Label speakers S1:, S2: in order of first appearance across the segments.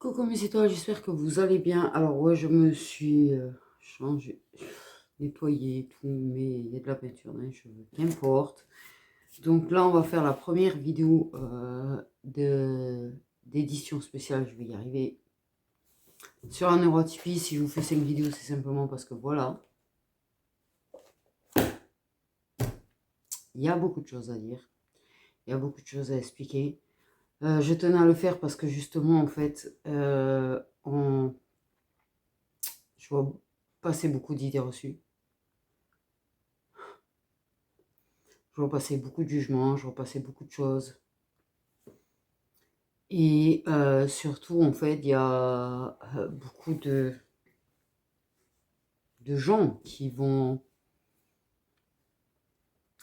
S1: Coucou mes étoiles, j'espère que vous allez bien. Alors ouais, je me suis changé, nettoyé tout, mais il y a de la peinture dans les cheveux, qu'importe. Donc là, on va faire la première vidéo d'édition spéciale, je vais y arriver. Sur un neurotypie, si je vous fais 5 vidéos, c'est simplement parce que voilà. Il y a beaucoup de choses à dire, il y a beaucoup de choses à expliquer. Je tenais à le faire parce que justement, en fait, je vois passer beaucoup d'idées reçues. Je vois passer beaucoup de jugements, je vois passer beaucoup de choses. Et surtout, en fait, il y a beaucoup de gens qui vont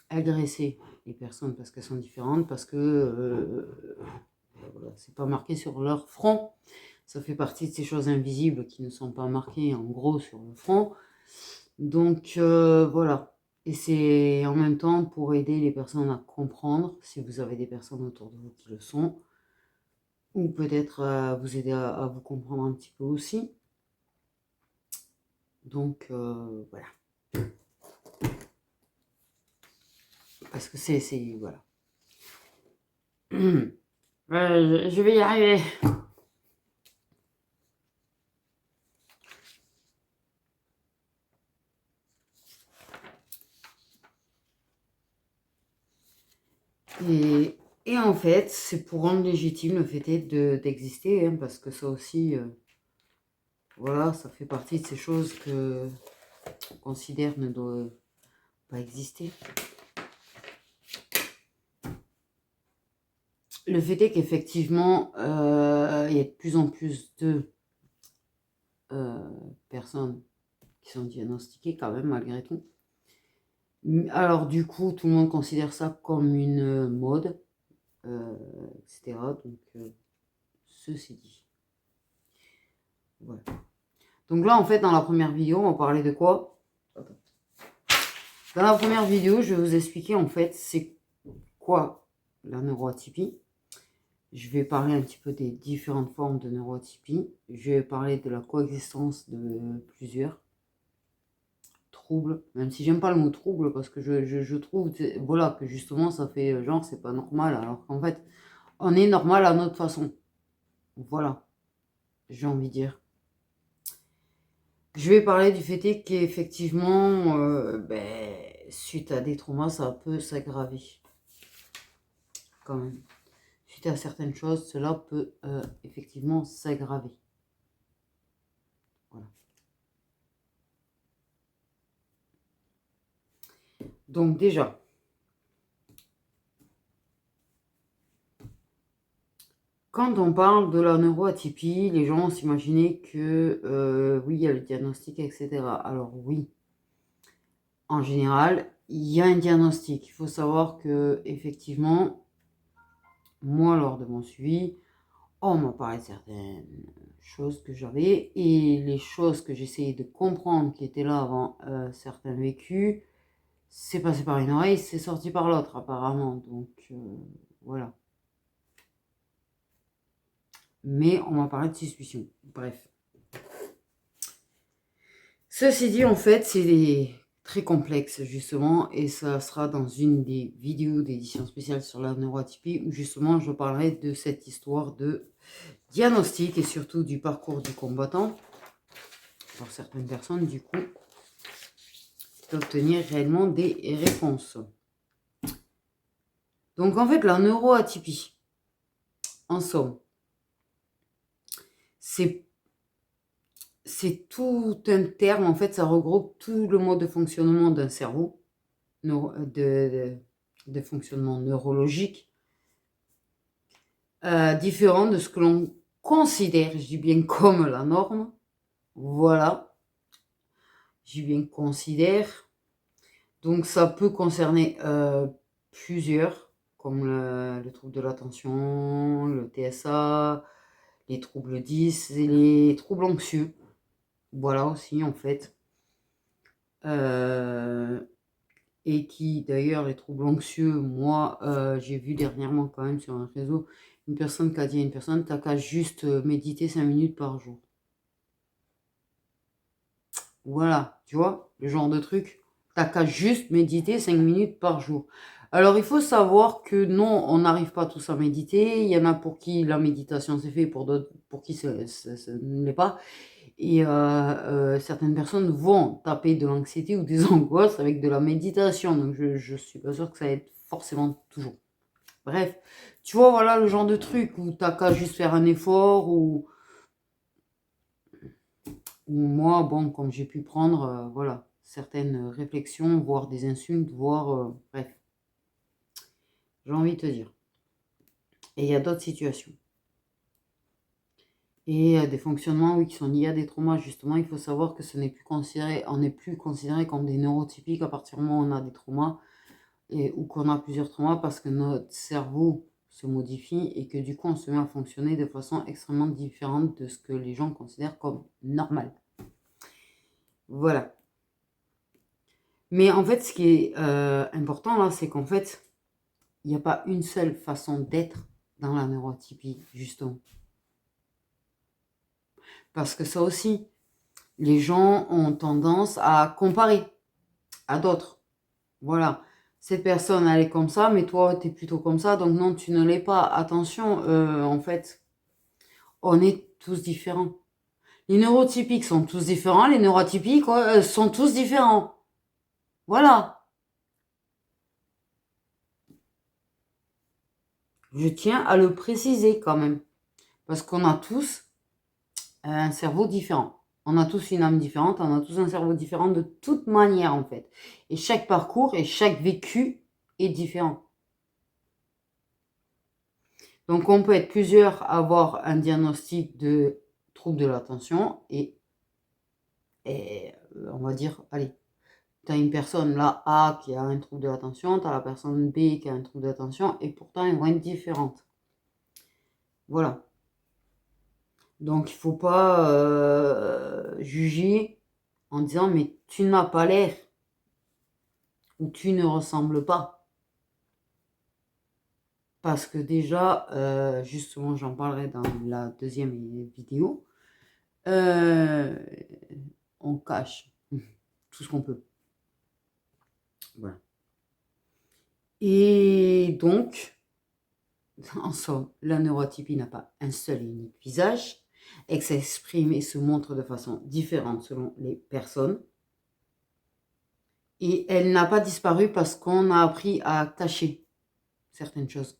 S1: agresser les personnes parce qu'elles sont différentes, parce que voilà, c'est pas marqué sur leur front. Ça fait partie de ces choses invisibles qui ne sont pas marquées en gros sur le front. Donc voilà. Et c'est en même temps pour aider les personnes à comprendre, si vous avez des personnes autour de vous qui le sont, ou peut-être vous aider à vous comprendre un petit peu aussi. Donc voilà. Parce que c'est voilà. Je vais y arriver. Et en fait, c'est pour rendre légitime le fait d'exister, hein, parce que ça aussi, voilà, ça fait partie de ces choses que on considère ne doivent pas exister. Le fait est qu'effectivement, il y a de plus en plus de personnes qui sont diagnostiquées quand même, malgré tout. Alors du coup, tout le monde considère ça comme une mode, etc. Donc, ceci dit. Voilà. Donc là, en fait, dans la première vidéo, on va parler de quoi? Dans la première vidéo, je vais vous expliquer, en fait, c'est quoi la neuroatypie. Je vais parler un petit peu des différentes formes de neuroatypie. Je vais parler de la coexistence de plusieurs troubles, même si j'aime pas le mot trouble, parce que je trouve, voilà, que justement, ça fait genre, c'est pas normal, alors qu'en fait, on est normal à notre façon. Voilà, j'ai envie de dire. Je vais parler du fait qu'effectivement, suite à des traumas, ça peut s'aggraver. Quand même. Suite à certaines choses, cela peut effectivement s'aggraver. Voilà. Donc déjà, quand on parle de la neuroatypie, les gens s'imaginaient que oui, il y a le diagnostic, etc. Alors oui, en général, il y a un diagnostic. Il faut savoir que effectivement, moi, lors de mon suivi, on m'a parlé de certaines choses que j'avais et les choses que j'essayais de comprendre qui étaient là avant certains vécus, c'est passé par une oreille, c'est sorti par l'autre apparemment. Donc voilà. Mais on m'a parlé de suspicion. Bref. Ceci dit, en fait, c'est très complexe justement et ça sera dans une des vidéos d'édition spéciale sur la neuroatypie où justement je parlerai de cette histoire de diagnostic et surtout du parcours du combattant pour certaines personnes du coup d'obtenir réellement des réponses. Donc en fait la neuroatypie, en somme, c'est tout un terme, en fait ça regroupe tout le mode de fonctionnement d'un cerveau, de fonctionnement neurologique, différent de ce que l'on considère, je dis bien comme la norme, voilà, je dis bien considère. Donc ça peut concerner plusieurs, comme le trouble de l'attention, le TSA, les troubles 10 et les troubles anxieux. Voilà aussi en fait. Et qui d'ailleurs, les troubles anxieux, moi j'ai vu dernièrement quand même sur un réseau Une personne qui a dit à une personne, t'as qu'à juste méditer 5 minutes par jour. Voilà, tu vois, le genre de truc. T'as qu'à juste méditer 5 minutes par jour. Alors, il faut savoir que non, on n'arrive pas tous à méditer. Il y en a pour qui la méditation c'est fait, pour d'autres pour qui ce ne l'est pas. Et certaines personnes vont taper de l'anxiété ou des angoisses avec de la méditation. Donc, je suis pas sûre que ça aide forcément toujours. Bref, tu vois, voilà le genre de truc où t'as qu'à juste faire un effort ou moi, bon, comme j'ai pu prendre, voilà, certaines réflexions, voire des insultes, voire, bref, j'ai envie de te dire. Et il y a d'autres situations. Et des fonctionnements, oui, qui sont liés à des traumas. Justement, il faut savoir que ce n'est plus considéré, on n'est plus considéré comme des neurotypiques à partir du moment où on a des traumas ou qu'on a plusieurs traumas parce que notre cerveau se modifie et que du coup, on se met à fonctionner de façon extrêmement différente de ce que les gens considèrent comme normal. Voilà. Mais en fait, ce qui est important là, c'est qu'en fait, il n'y a pas une seule façon d'être dans la neurotypie, justement. Parce que ça aussi, les gens ont tendance à comparer à d'autres. Voilà. Cette personne, elle est comme ça, mais toi, tu es plutôt comme ça, donc non, tu ne l'es pas. Attention, en fait, on est tous différents. Les neurotypiques sont tous différents, les neurotypiques sont tous différents. Voilà. Je tiens à le préciser quand même. Parce qu'on a tous un cerveau différent. On a tous une âme différente, on a tous un cerveau différent de toute manière en fait. Et chaque parcours et chaque vécu est différent. Donc on peut être plusieurs à avoir un diagnostic de trouble de l'attention et on va dire, allez, tu as une personne là A qui a un trouble de l'attention, tu as la personne B qui a un trouble de l'attention et pourtant elles vont être différentes. Voilà. Donc il ne faut pas juger en disant mais tu n'as pas l'air ou tu ne ressembles pas. Parce que déjà, justement, j'en parlerai dans la deuxième vidéo, on cache tout ce qu'on peut. Voilà. Et donc, en somme, la neurotypie n'a pas un seul et unique visage. Elle s'exprime et se montre de façon différente selon les personnes. Et elle n'a pas disparu parce qu'on a appris à cacher certaines choses.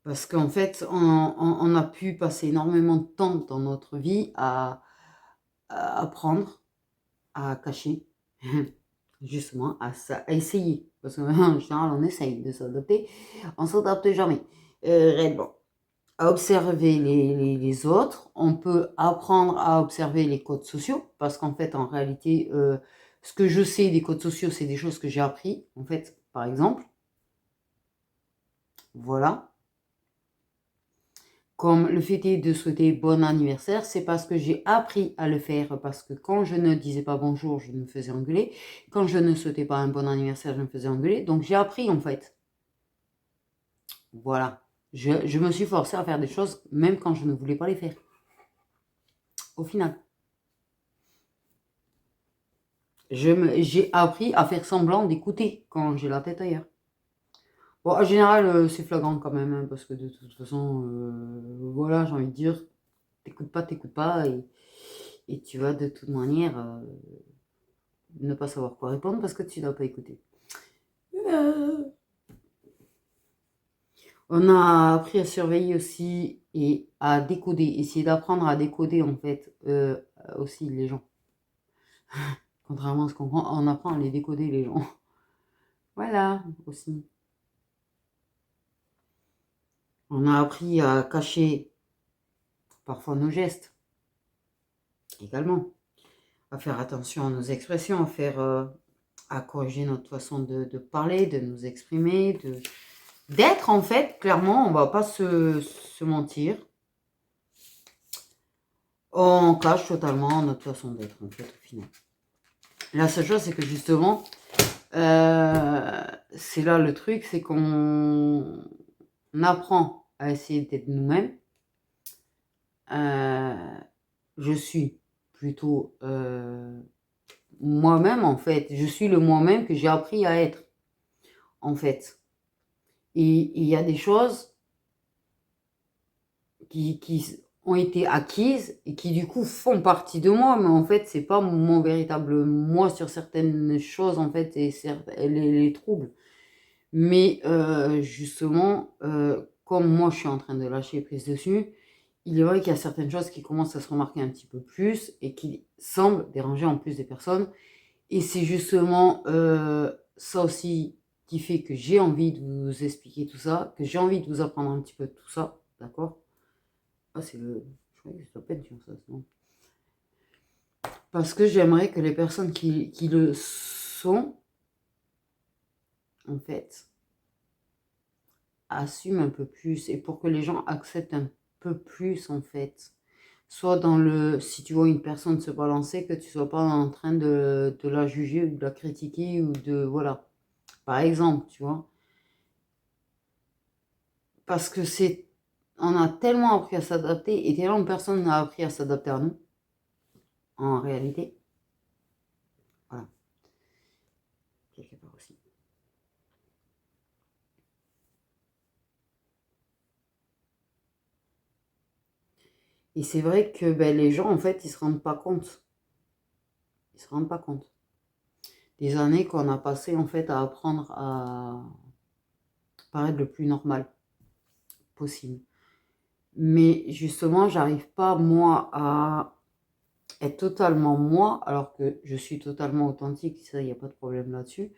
S1: Parce qu'en fait, on a pu passer énormément de temps dans notre vie à apprendre, à cacher, justement, à essayer. Parce qu'en général, on essaye de s'adapter. On ne s'adapte jamais. Réellement. À observer les autres. On peut apprendre à observer les codes sociaux. Parce qu'en fait, en réalité, ce que je sais des codes sociaux, c'est des choses que j'ai appris. En fait, par exemple. Voilà. Comme le fait de souhaiter bon anniversaire, c'est parce que j'ai appris à le faire. Parce que quand je ne disais pas bonjour, je me faisais engueuler. Quand je ne souhaitais pas un bon anniversaire, je me faisais engueuler. Donc j'ai appris en fait. Voilà. Je me suis forcée à faire des choses même quand je ne voulais pas les faire. Au final. J'ai appris à faire semblant d'écouter quand j'ai la tête ailleurs. Bon, en général, c'est flagrant quand même, hein, parce que de toute façon, voilà, j'ai envie de dire, t'écoutes pas, et tu vas de toute manière ne pas savoir quoi répondre parce que tu n'as pas écouté. On a appris à surveiller aussi et à décoder, essayer d'apprendre à décoder en fait aussi les gens. Contrairement à ce qu'on prend, on apprend à les décoder les gens. Voilà, aussi. On a appris à cacher parfois nos gestes également. À faire attention à nos expressions, à corriger notre façon de parler, de nous exprimer, d'être en fait, clairement, on va pas se mentir. On cache totalement notre façon d'être en fait au final. La seule chose c'est que justement, c'est là le truc, c'est qu'on apprend à essayer d'être nous-mêmes. Je suis plutôt moi-même, en fait. Je suis le moi-même que j'ai appris à être, en fait. Et il y a des choses qui ont été acquises et qui, du coup, font partie de moi. Mais en fait, c'est pas mon véritable moi sur certaines choses, en fait, et les troubles. Mais justement, comme moi, je suis en train de lâcher prise dessus, il est vrai qu'il y a certaines choses qui commencent à se remarquer un petit peu plus et qui semblent déranger en plus des personnes. Et c'est justement ça aussi qui fait que j'ai envie de vous expliquer tout ça, que j'ai envie de vous apprendre un petit peu de tout ça, d'accord? Ah, c'est le... Je croyais que c'était pas dire ça, non? Parce que j'aimerais que les personnes qui le sont, en fait, assument un peu plus et pour que les gens acceptent un peu plus, en fait. Soit dans le... Si tu vois une personne se balancer, que tu sois pas en train de la juger ou de la critiquer ou de... Voilà. Par exemple, tu vois. Parce que c'est... On a tellement appris à s'adapter et tellement personne n'a appris à s'adapter à nous, en réalité. Voilà. Quelque part aussi. Et c'est vrai que ben, les gens, en fait, ils se rendent pas compte. Ils se rendent pas compte. Des années qu'on a passées, en fait, à apprendre à paraître le plus normal possible. Mais justement, j'arrive pas, moi, à être totalement moi, alors que je suis totalement authentique, ça, il n'y a pas de problème là-dessus.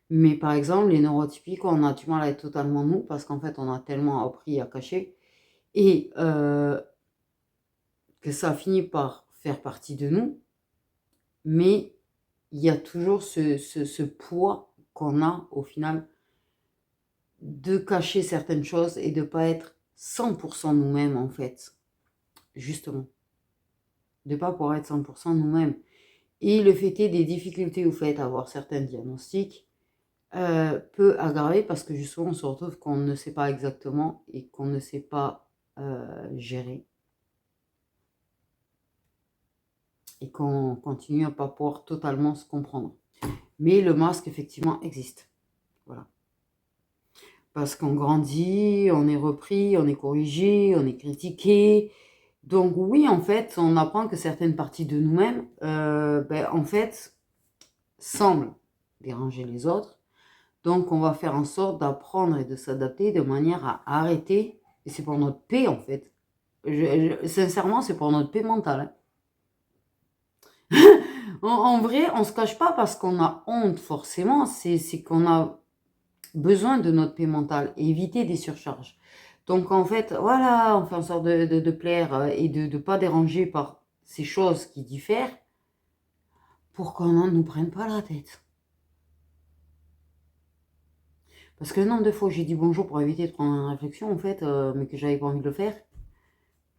S1: Mais par exemple, les neurotypiques, on a du mal à être totalement nous, parce qu'en fait, on a tellement appris à cacher, et que ça finit par faire partie de nous, mais il y a toujours ce poids qu'on a, au final, de cacher certaines choses et de ne pas être 100% nous-mêmes, en fait, justement. De ne pas pouvoir être 100% nous-mêmes. Et le fait est des difficultés au fait d'avoir certains diagnostics peut aggraver parce que justement on se retrouve qu'on ne sait pas exactement et qu'on ne sait pas gérer et qu'on continue à ne pas pouvoir totalement se comprendre. Mais le masque effectivement existe. Voilà. Parce qu'on grandit, on est repris, on est corrigé, on est critiqué. Donc oui, en fait, on apprend que certaines parties de nous-mêmes, ben, en fait, semblent déranger les autres. Donc, on va faire en sorte d'apprendre et de s'adapter de manière à arrêter. Et c'est pour notre paix, en fait. Sincèrement, c'est pour notre paix mentale. Hein. En vrai, on ne se cache pas parce qu'on a honte, forcément. C'est qu'on a besoin de notre paix mentale et éviter des surcharges. Donc, en fait, voilà, on fait en sorte de plaire et de ne pas déranger par ces choses qui diffèrent pour qu'on ne nous prenne pas la tête. Parce que le nombre de fois où j'ai dit bonjour pour éviter de prendre une réflexion, en fait, mais que j'avais pas envie de le faire,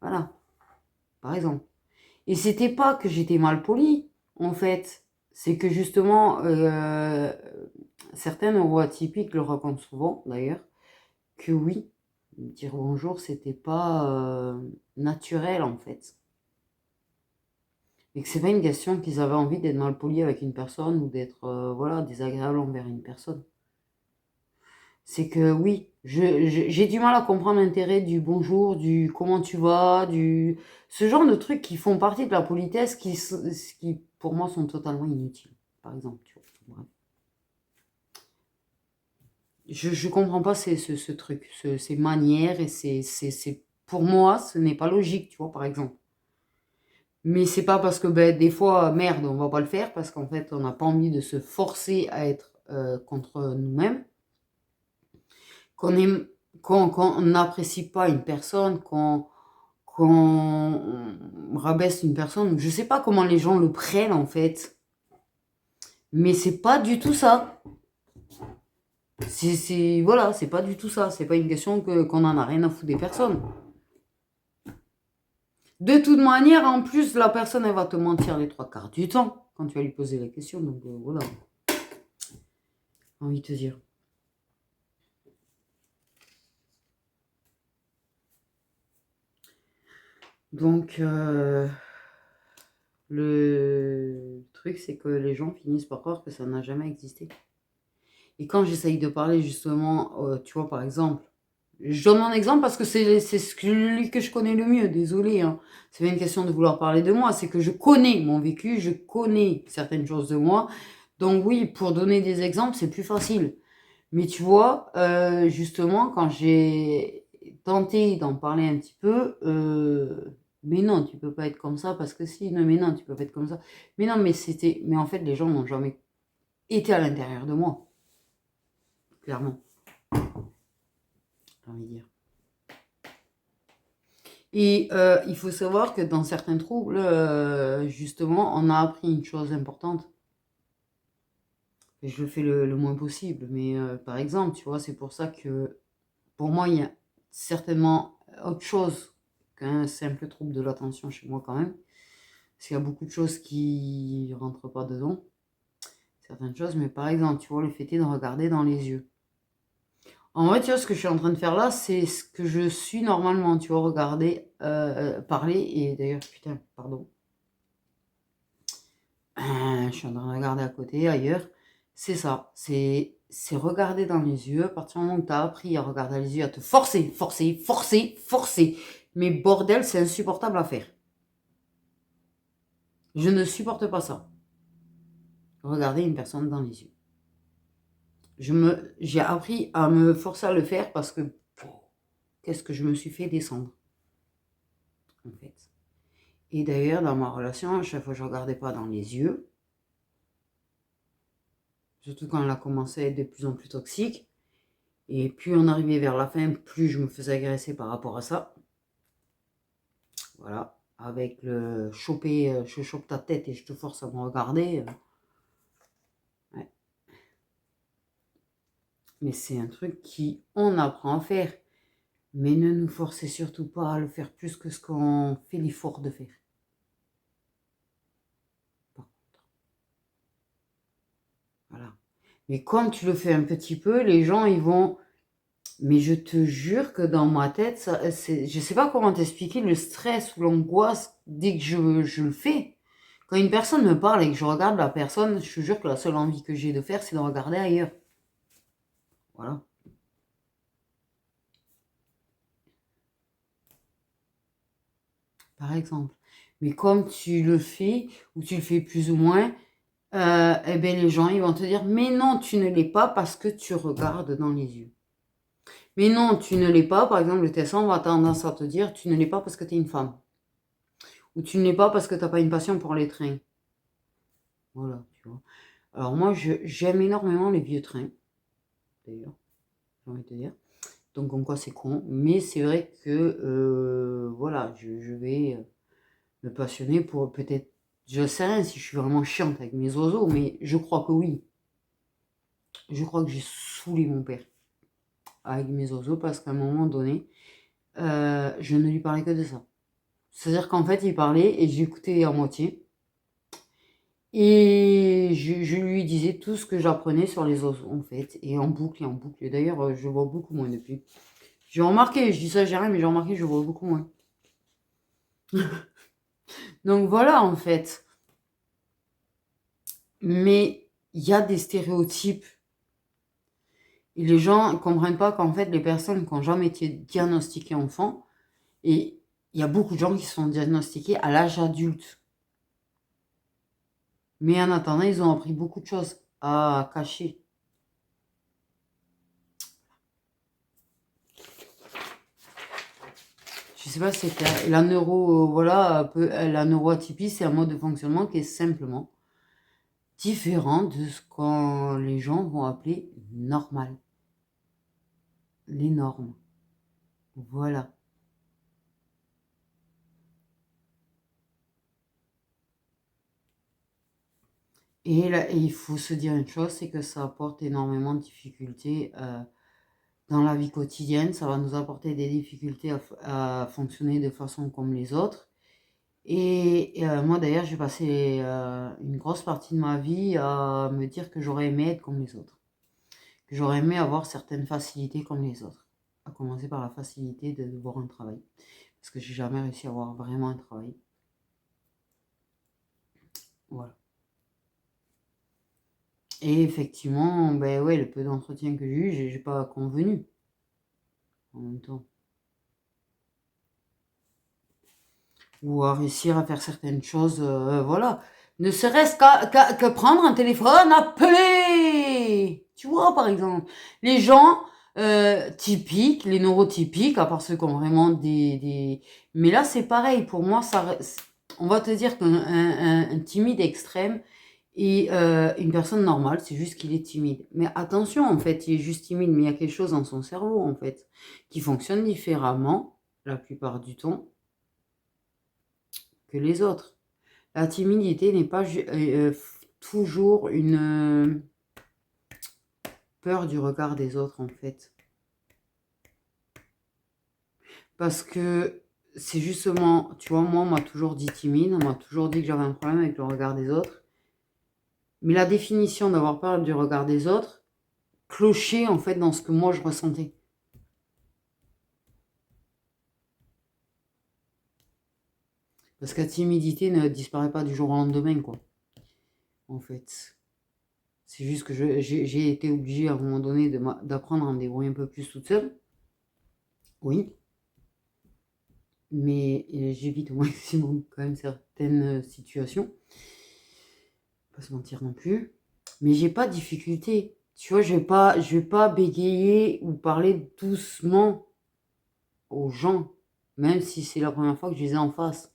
S1: voilà, par exemple. Et c'était pas que j'étais mal polie, en fait. C'est que justement, certains neuroatypiques le racontent souvent, d'ailleurs, que oui, dire bonjour, c'était pas naturel, en fait. Et que c'est pas une question qu'ils avaient envie d'être mal polis avec une personne ou d'être, voilà, désagréable envers une personne. C'est que oui, j'ai du mal à comprendre l'intérêt du bonjour, du comment tu vas, ce genre de trucs qui font partie de la politesse qui pour moi sont totalement inutiles, par exemple. Tu vois. Bref. Je comprends pas ce truc, ces manières et pour moi, ce n'est pas logique, tu vois, par exemple. Mais c'est pas parce que ben, des fois, merde, on va pas le faire parce qu'en fait, on n'a pas envie de se forcer à être contre nous-mêmes. Qu'on n'apprécie pas une personne, qu'on rabaisse une personne. Je sais pas comment les gens le prennent en fait. Mais c'est pas du tout ça. Voilà, c'est pas du tout ça. C'est pas une question qu'on en a rien à foutre des personnes. De toute manière, en plus, la personne, elle va te mentir les 3 quarts du temps quand tu vas lui poser la question. Donc voilà. envie de te dire. Donc, le truc, c'est que les gens finissent par croire que ça n'a jamais existé. Et quand j'essaye de parler justement, tu vois, par exemple, je donne mon exemple parce que c'est celui que je connais le mieux, désolé, hein. C'est pas une question de vouloir parler de moi, c'est que je connais mon vécu, je connais certaines choses de moi. Donc oui, pour donner des exemples, c'est plus facile. Mais tu vois, justement, quand j'ai tenté d'en parler un petit peu, mais non, tu peux pas être comme ça parce que si, non, mais non, tu peux pas être comme ça. Mais non, mais en fait, les gens n'ont jamais été à l'intérieur de moi, clairement, j'ai envie de dire. Et il faut savoir que dans certains troubles, justement, on a appris une chose importante. Et je le fais le moins possible, mais par exemple, tu vois, c'est pour ça que pour moi, il y a certainement autre chose qu'un simple trouble de l'attention chez moi quand même. Parce qu'il y a beaucoup de choses qui ne rentrent pas dedans. Certaines choses, mais par exemple, tu vois, le fait est de regarder dans les yeux. En vrai, tu vois, ce que je suis en train de faire là, c'est ce que je suis normalement, tu vois, regarder, parler, et d'ailleurs, putain, pardon. Je suis en train de regarder à côté, ailleurs. C'est ça, c'est regarder dans les yeux. À partir du moment où tu as appris à regarder dans les yeux, à te forcer, forcer, forcer, forcer. Mais bordel, c'est insupportable à faire. Je ne supporte pas ça. Regarder une personne dans les yeux. J'ai appris à me forcer à le faire parce que qu'est-ce que je me suis fait descendre, en fait. Et d'ailleurs, dans ma relation, à chaque fois que je ne regardais pas dans les yeux, surtout quand elle a commencé à être de plus en plus toxique, et plus on arrivait vers la fin, plus je me faisais agresser par rapport à ça. Voilà, avec le choper, je chope ta tête et je te force à me regarder. Ouais. Mais c'est un truc on apprend à faire. Mais ne nous forcez surtout pas à le faire plus que ce qu'on fait l'effort de faire. Par contre. Voilà. Mais comme tu le fais un petit peu, les gens, ils vont... Mais je te jure que dans ma tête, je sais pas comment t'expliquer le stress ou l'angoisse dès que je le fais. Quand une personne me parle et que je regarde la personne, je te jure que la seule envie que j'ai de faire, c'est de regarder ailleurs. Voilà. Par exemple. Mais comme tu le fais, ou tu le fais plus ou moins, eh ben les gens, ils vont te dire, mais non, tu ne l'es pas parce que tu regardes dans les yeux. Mais non, tu ne l'es pas, par exemple, le TS1 va tendance à te dire, tu ne l'es pas parce que tu es une femme. Ou tu ne l'es pas parce que tu n'as pas une passion pour les trains. Voilà, tu vois. Alors moi, j'aime énormément les vieux trains, d'ailleurs, j'ai envie de te dire. Donc en quoi c'est con. Mais c'est vrai que, voilà, je vais me passionner pour peut-être, je sais rien si je suis vraiment chiante avec mes oiseaux, mais je crois que oui. Je crois que j'ai saoulé mon père avec mes oiseaux parce qu'à un moment donné, je ne lui parlais que de ça. C'est-à-dire qu'en fait, il parlait et j'écoutais à moitié. Et je lui disais tout ce que j'apprenais sur les oiseaux, en fait, et en boucle et en boucle. Et d'ailleurs, je vois beaucoup moins depuis. J'ai remarqué, je dis ça, j'ai rien, mais j'ai remarqué, je vois beaucoup moins. Donc voilà, en fait. Mais il y a des stéréotypes. Et les gens ne comprennent pas qu'en fait, les personnes qui n'ont jamais été diagnostiquées enfants, et il y a beaucoup de gens qui sont diagnostiqués à l'âge adulte. Mais en attendant, ils ont appris beaucoup de choses à cacher. Je sais pas si c'est la voilà, la neuroatypie, c'est un mode de fonctionnement qui est simplement différent de ce que les gens vont appeler normal. Les normes. Voilà. Et là, et il faut se dire une chose, c'est que ça apporte énormément de difficultés dans la vie quotidienne. Ça va nous apporter des difficultés à fonctionner de façon comme les autres. Et moi d'ailleurs, j'ai passé une grosse partie de ma vie à me dire que j'aurais aimé être comme les autres. que j'aurais aimé avoir certaines facilités comme les autres. À commencer par la facilité de voir un travail. Parce que j'ai jamais réussi à avoir vraiment un travail. Voilà. Et effectivement, ben ouais, le peu d'entretien que j'ai eu, j'ai pas convenu. En même temps. Ou à réussir à faire certaines choses, voilà. Ne serait-ce qu'à prendre un téléphone, appeler. Tu vois, par exemple, les gens typiques, les neurotypiques, à part ceux qui ont vraiment des... Mais là, c'est pareil. Pour moi, on va te dire qu'un timide extrême et une personne normale, c'est juste qu'il est timide. Mais attention, en fait, il est juste timide, mais il y a quelque chose dans son cerveau, en fait, qui fonctionne différemment la plupart du temps que les autres. La timidité n'est pas toujours une peur du regard des autres, en fait. Parce que c'est justement, tu vois, moi, on m'a toujours dit timide, on m'a toujours dit que j'avais un problème avec le regard des autres. Mais la définition d'avoir peur du regard des autres clochait, en fait, dans ce que moi, je ressentais. Parce que la timidité ne disparaît pas du jour au lendemain, quoi. En fait. C'est juste que j'ai été obligée à un moment donné d'apprendre à me débrouiller un peu plus toute seule. Oui. Mais j'évite au maximum quand même certaines situations. Pas se mentir non plus. Mais j'ai pas de difficulté. Tu vois, je vais pas bégayer ou parler doucement aux gens, même si c'est la première fois que je les ai en face.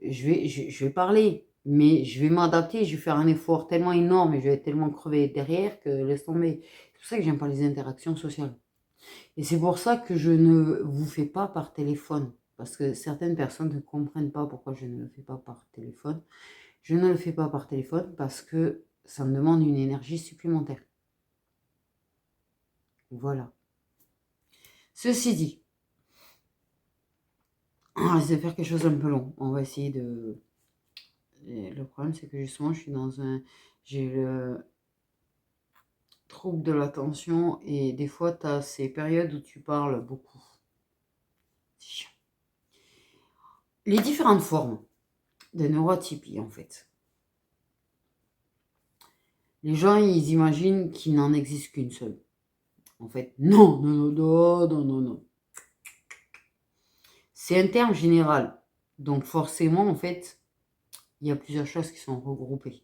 S1: Je vais parler, mais je vais m'adapter, je vais faire un effort tellement énorme et je vais être tellement crevé derrière que laisse tomber. C'est pour ça que j'aime pas les interactions sociales. Et c'est pour ça que je ne vous fais pas par téléphone. Parce que certaines personnes ne comprennent pas pourquoi je ne le fais pas par téléphone. Je ne le fais pas par téléphone parce que ça me demande une énergie supplémentaire. Voilà. Ceci dit, on va essayer de faire quelque chose d'un peu long. On va essayer de... Le problème, c'est que justement, je suis dans un... J'ai le trouble de l'attention et des fois, tu as ces périodes où tu parles beaucoup. Les différentes formes de neuroatypie, en fait. Les gens, ils imaginent qu'il n'en existe qu'une seule. En fait, non, non, non, non, non, non. C'est un terme général. Donc forcément, en fait, il y a plusieurs choses qui sont regroupées.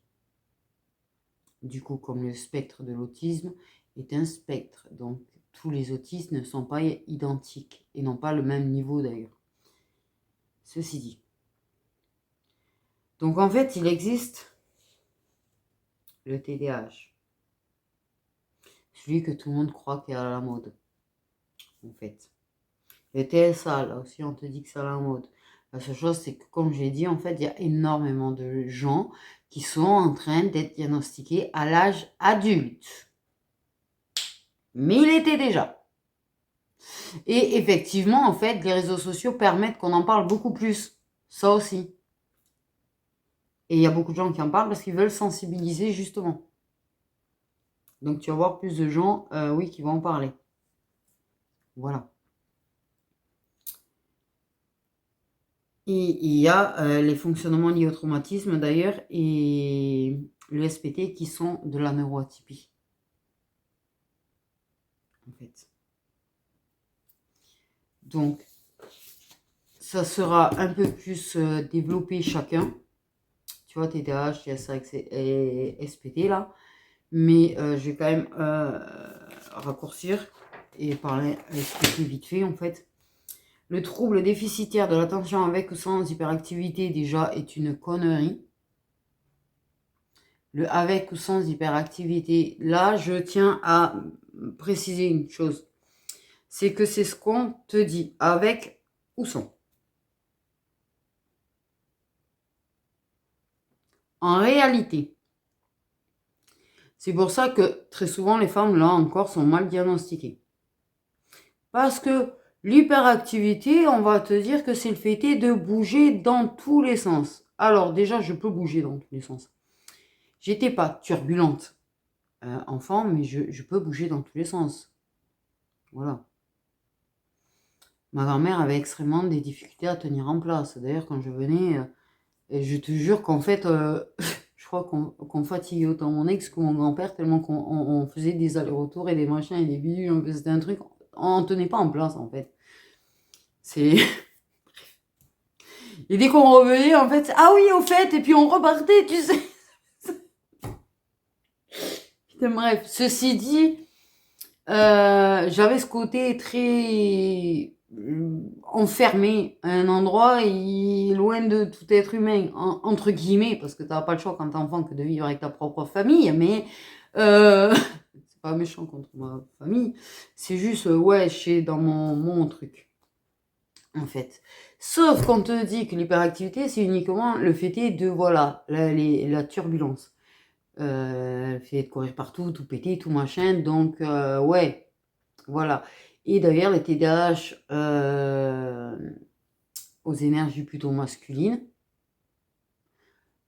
S1: Du coup, comme le spectre de l'autisme est un spectre, donc tous les autistes ne sont pas identiques et n'ont pas le même niveau d'ailleurs. Ceci dit. Donc en fait, il existe le TDAH. Celui que tout le monde croit qu'il est à la mode. En fait. Le TSA, là aussi, on te dit que c'est à la mode. La seule chose, c'est que, comme j'ai dit, en fait, il y a énormément de gens qui sont en train d'être diagnostiqués à l'âge adulte. Mais il était déjà. Et effectivement, en fait, les réseaux sociaux permettent qu'on en parle beaucoup plus. Ça aussi. Et il y a beaucoup de gens qui en parlent parce qu'ils veulent sensibiliser, justement. Donc, tu vas voir plus de gens, oui, qui vont en parler. Voilà. Et il y a les fonctionnements liés au traumatisme d'ailleurs et le SPT qui sont de la neuroatypie. En fait. Donc, ça sera un peu plus développé chacun. Tu vois, TDAH, TSA et SPT là. Mais je vais quand même raccourcir et parler, expliquer vite fait en fait. Le trouble déficitaire de l'attention avec ou sans hyperactivité déjà est une connerie. Le avec ou sans hyperactivité, là, je tiens à préciser une chose. C'est que c'est ce qu'on te dit, avec ou sans. En réalité, c'est pour ça que très souvent les femmes, là encore, sont mal diagnostiquées. Parce que l'hyperactivité, on va te dire que c'est le fait de bouger dans tous les sens. Alors déjà, je peux bouger dans tous les sens. J'étais pas turbulente. enfant, mais je peux bouger dans tous les sens. Voilà. Ma grand-mère avait extrêmement des difficultés à tenir en place. D'ailleurs, quand je venais, et je te jure qu'en fait, je crois qu'on fatiguait autant mon ex que mon grand-père, tellement qu'on faisait des allers-retours et des machins et des bidules. C'était un truc, on ne tenait pas en place, en fait. C'est... Et dès qu'on revenait, en fait, ah oui, au fait, et puis on repartait, tu sais. Putain, bref, ceci dit, j'avais ce côté très enfermé à un endroit et loin de tout être humain, entre guillemets, parce que tu n'as pas le choix quand t'es enfant que de vivre avec ta propre famille, mais c'est pas méchant contre ma famille, c'est juste, ouais, je suis dans mon truc, en fait. Sauf qu'on te dit que l'hyperactivité, c'est uniquement le fait de, voilà, la turbulence. Le fait de courir partout, tout péter, tout machin, donc, ouais. Voilà. Et d'ailleurs, les TDAH aux énergies plutôt masculines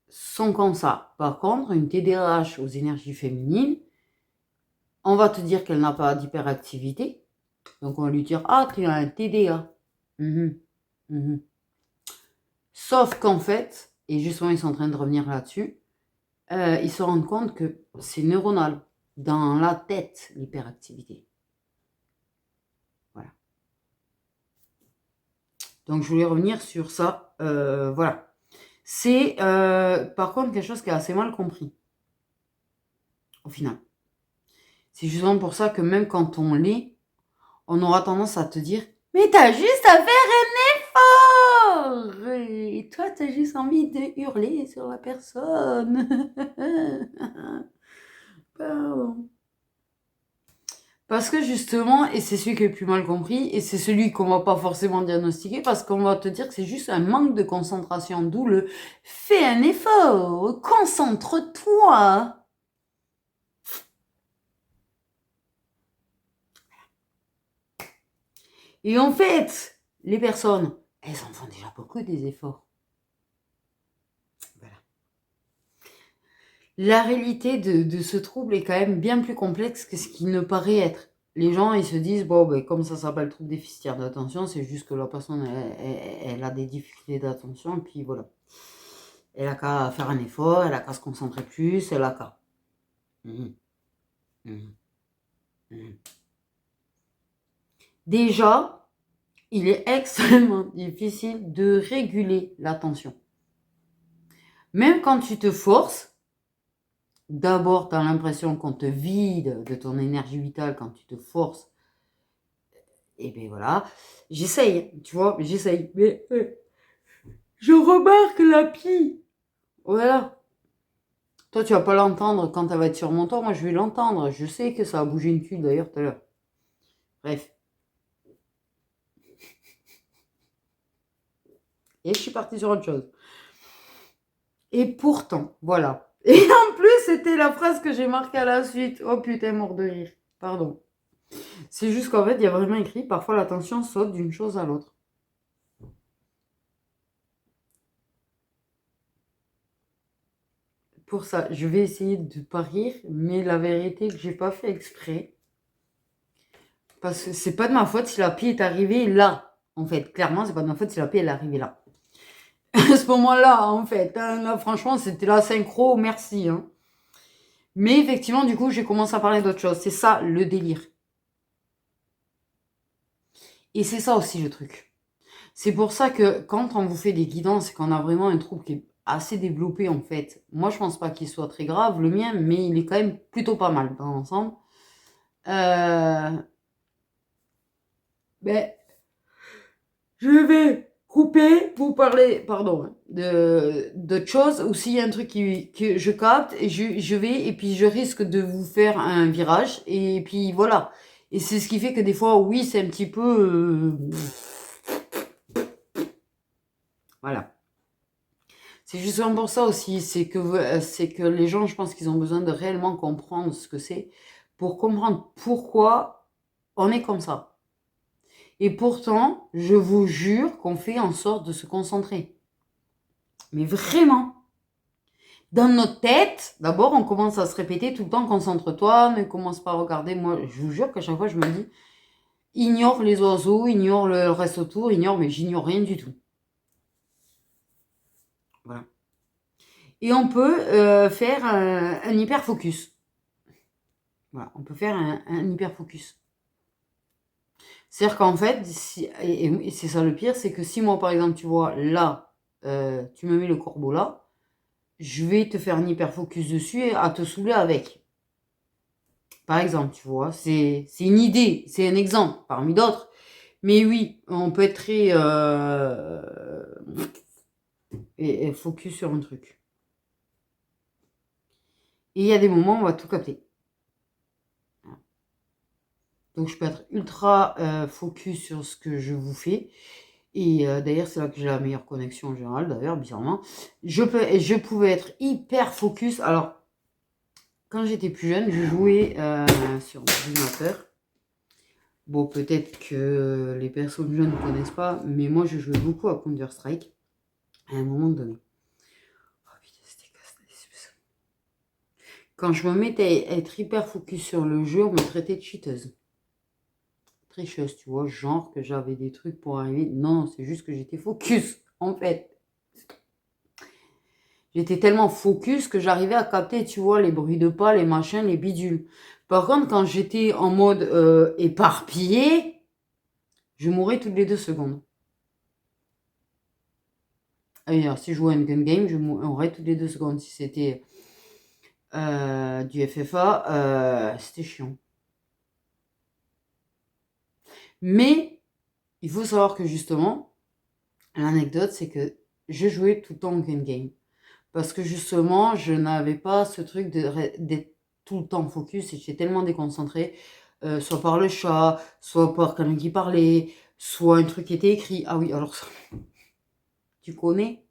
S1: sont comme ça. Par contre, une TDAH aux énergies féminines, on va te dire qu'elle n'a pas d'hyperactivité. Donc, on va lui dire, ah, tu as un TDA. Mhm, mhm. Sauf qu'en fait, et justement, ils sont en train de revenir là-dessus, ils se rendent compte que c'est neuronal, dans la tête, l'hyperactivité. Voilà. Donc, je voulais revenir sur ça. Voilà. C'est par contre quelque chose qui est assez mal compris, au final. C'est justement pour ça que même quand on l'est, on aura tendance à te dire « Mais t'as juste à faire un effort !» Et toi, t'as juste envie de hurler sur la personne. Pardon. Parce que justement, et c'est celui qui est le plus mal compris, et c'est celui qu'on va pas forcément diagnostiquer, parce qu'on va te dire que c'est juste un manque de concentration, d'où le « fais un effort, concentre-toi ». Et en fait, les personnes, elles en font déjà beaucoup des efforts. Voilà. La réalité de ce trouble est quand même bien plus complexe que ce qu'il ne paraît être. Les gens, ils se disent, bon, ben, comme ça s'appelle trouble déficitaire d'attention, c'est juste que la personne, elle a des difficultés d'attention, et puis voilà. Elle a qu'à faire un effort, elle a qu'à se concentrer plus, elle a qu'à. Mmh. Mmh. Mmh. Déjà, il est extrêmement difficile de réguler l'attention. Même quand tu te forces, d'abord, tu as l'impression qu'on te vide de ton énergie vitale quand tu te forces. Et bien voilà, j'essaye, tu vois, j'essaye. Mais je remarque la pie. Voilà. Toi, tu vas pas l'entendre quand elle va être sur mon toit. Moi, je vais l'entendre. Je sais que ça a bougé une tuile d'ailleurs tout à l'heure. Bref. Et je suis partie sur autre chose. Et pourtant, voilà. Et en plus, c'était la phrase que j'ai marquée à la suite. Oh putain, mort de rire. Pardon. C'est juste qu'en fait, il y a vraiment écrit, parfois l'attention saute d'une chose à l'autre. Pour ça, je vais essayer de pas rire, mais la vérité que j'ai pas fait exprès. Parce que c'est pas de ma faute si la pie est arrivée là. En fait, clairement, c'est pas de ma faute si la pie est arrivée là. À ce moment-là, en fait, hein, là, franchement, c'était la synchro, merci. Hein. Mais effectivement, du coup, j'ai commencé à parler d'autre chose. C'est ça, le délire. Et c'est ça aussi le truc. C'est pour ça que quand on vous fait des guidances et qu'on a vraiment un trouble qui est assez développé, en fait, moi, je pense pas qu'il soit très grave, le mien, mais il est quand même plutôt pas mal dans l'ensemble. Ben, je vais couper, vous parler, pardon, d'autres choses. Ou s'il y a un truc que je capte, et je vais, et puis je risque de vous faire un virage, et puis voilà. Et c'est ce qui fait que des fois, oui, c'est un petit peu... voilà. C'est justement pour ça aussi, c'est que les gens, je pense qu'ils ont besoin de réellement comprendre ce que c'est, pour comprendre pourquoi on est comme ça. Et pourtant, je vous jure qu'on fait en sorte de se concentrer. Mais vraiment, dans notre tête, d'abord, on commence à se répéter tout le temps, concentre-toi, ne commence pas à regarder. Moi, je vous jure qu'à chaque fois, je me dis, ignore les oiseaux, ignore le reste autour, mais j'ignore rien du tout. Voilà. Et on peut faire un hyper focus. Voilà, on peut faire un hyper focus. C'est-à-dire qu'en fait, et c'est ça le pire, c'est que si moi, par exemple, tu vois, là, tu me mets le corbeau là, je vais te faire un hyper focus dessus et à te saouler avec. Par exemple, tu vois, c'est une idée, c'est un exemple parmi d'autres. Mais oui, on peut être très et focus sur un truc. Et il y a des moments où on va tout capter. Donc je peux être ultra focus sur ce que je vous fais. Et d'ailleurs, c'est là que j'ai la meilleure connexion en général, d'ailleurs, bizarrement. Je pouvais être hyper focus. Alors, quand j'étais plus jeune, je jouais sur ordinateur. Bon, peut-être que les personnes jeunes ne connaissent pas, mais moi, je jouais beaucoup à Counter-Strike à un moment donné. Oh putain, c'était casse. Quand je me mettais à être hyper focus sur le jeu, on me traitait de cheateuse. Tricheuse, tu vois, genre que j'avais des trucs pour arriver. Non, c'est juste que j'étais focus, en fait. J'étais tellement focus que j'arrivais à capter, tu vois, les bruits de pas, les machins, les bidules. Par contre, quand j'étais en mode éparpillé, je mourais toutes les 2 secondes. Alors, si je jouais à une gun game, je mourrais toutes les 2 secondes. Si c'était du FFA, c'était chiant. Mais, il faut savoir que justement, l'anecdote, c'est que je jouais tout le temps en gun game. Parce que justement, je n'avais pas ce truc d'être tout le temps focus et j'étais tellement déconcentrée, soit par le chat, soit par quelqu'un qui parlait, soit un truc qui était écrit. Ah oui, alors ça, tu connais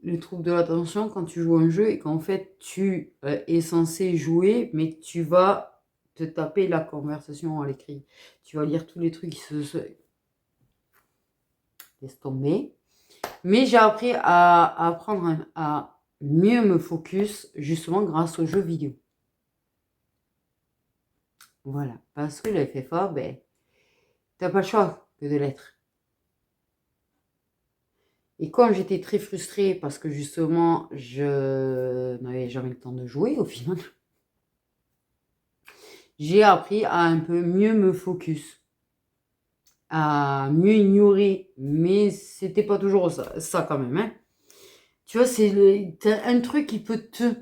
S1: le trouble de l'attention quand tu joues à un jeu et qu'en fait tu es censé jouer, mais tu vas te taper la conversation à l'écrit. Tu vas lire tous les trucs qui se... Laisse tomber. Mais j'ai appris à apprendre à mieux me focus justement grâce aux jeux vidéo. Voilà, parce que le FFA, ben, t'as pas le choix que de l'être. Et comme j'étais très frustrée parce que justement, je n'avais jamais le temps de jouer au final, j'ai appris à un peu mieux me focus, à mieux ignorer, mais c'était pas toujours ça quand même. Hein. Tu vois, t'as un truc qui peut te...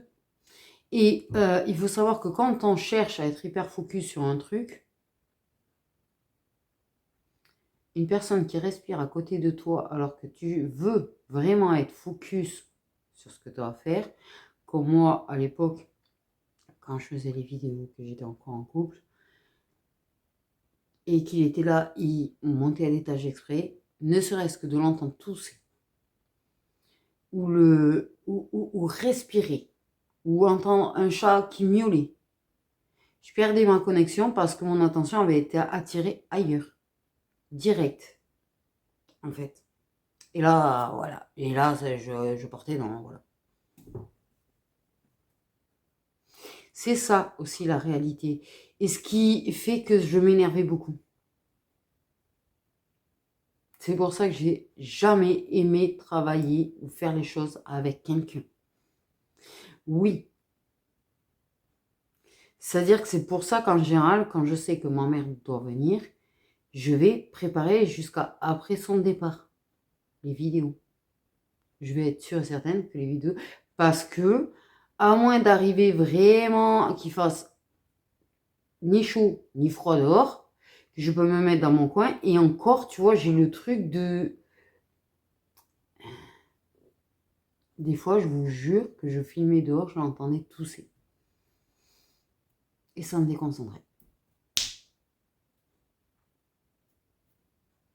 S1: Et il faut savoir que quand on cherche à être hyper focus sur un truc, une personne qui respire à côté de toi alors que tu veux vraiment être focus sur ce que tu vas faire, comme moi à l'époque, quand je faisais les vidéos, que j'étais encore en couple, et qu'il était là, il montait à l'étage exprès, ne serait-ce que de l'entendre tousser, ou respirer, ou entendre un chat qui miaulait. Je perdais ma connexion parce que mon attention avait été attirée ailleurs, direct, en fait. Et là, voilà. Et là, je partais dans... Voilà. C'est ça aussi la réalité. Et ce qui fait que je m'énervais beaucoup. C'est pour ça que j'ai jamais aimé travailler ou faire les choses avec quelqu'un. Oui. C'est-à-dire que c'est pour ça qu'en général, quand je sais que ma mère doit venir, je vais préparer jusqu'à après son départ les vidéos. Je vais être sûre et certaine que les vidéos... Parce que, à moins d'arriver vraiment qu'il fasse ni chaud ni froid dehors, je peux me mettre dans mon coin. Et encore, tu vois, j'ai le truc de... Des fois, je vous jure que je filmais dehors, je l'entendais tousser. Et ça me déconcentrait.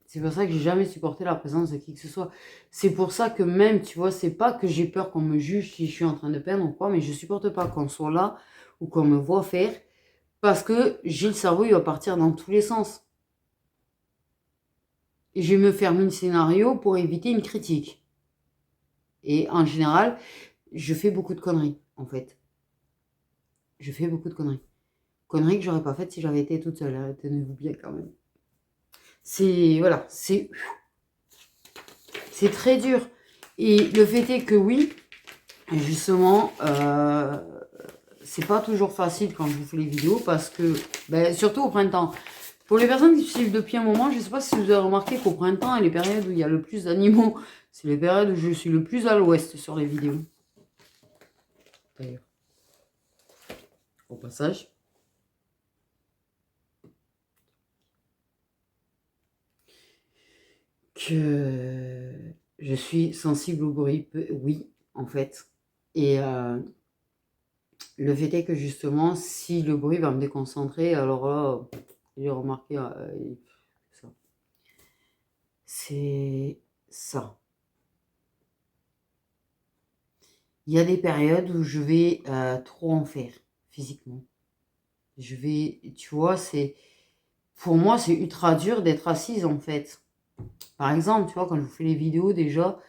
S1: C'est pour ça que j'ai jamais supporté la présence de qui que ce soit. C'est pour ça que même, tu vois, c'est pas que j'ai peur qu'on me juge si je suis en train de peindre ou quoi, mais je supporte pas qu'on soit là ou qu'on me voit faire. Parce que j'ai le cerveau, il va partir dans tous les sens. Et je vais me faire 1000 scénarios pour éviter une critique. Et en général, je fais beaucoup de conneries, en fait. Je fais beaucoup de conneries. Conneries que j'aurais pas faites si j'avais été toute seule, hein, tenez-vous bien quand même. C'est, voilà, c'est très dur. Et le fait est que oui, justement, c'est pas toujours facile quand je vous fais les vidéos parce que, ben, surtout au printemps. Pour les personnes qui suivent depuis un moment, je sais pas si vous avez remarqué qu'au printemps et les périodes où il y a le plus d'animaux, c'est les périodes où je suis le plus à l'ouest sur les vidéos. D'ailleurs, au passage. Que je suis sensible au bruit, oui, en fait. Et le fait est que justement, si le bruit va me déconcentrer, alors là, j'ai remarqué ça. C'est ça. Il y a des périodes où je vais trop en faire physiquement. Je vais, tu vois, pour moi, c'est ultra dur d'être assise en fait. Par exemple, tu vois, quand je vous fais les vidéos déjà,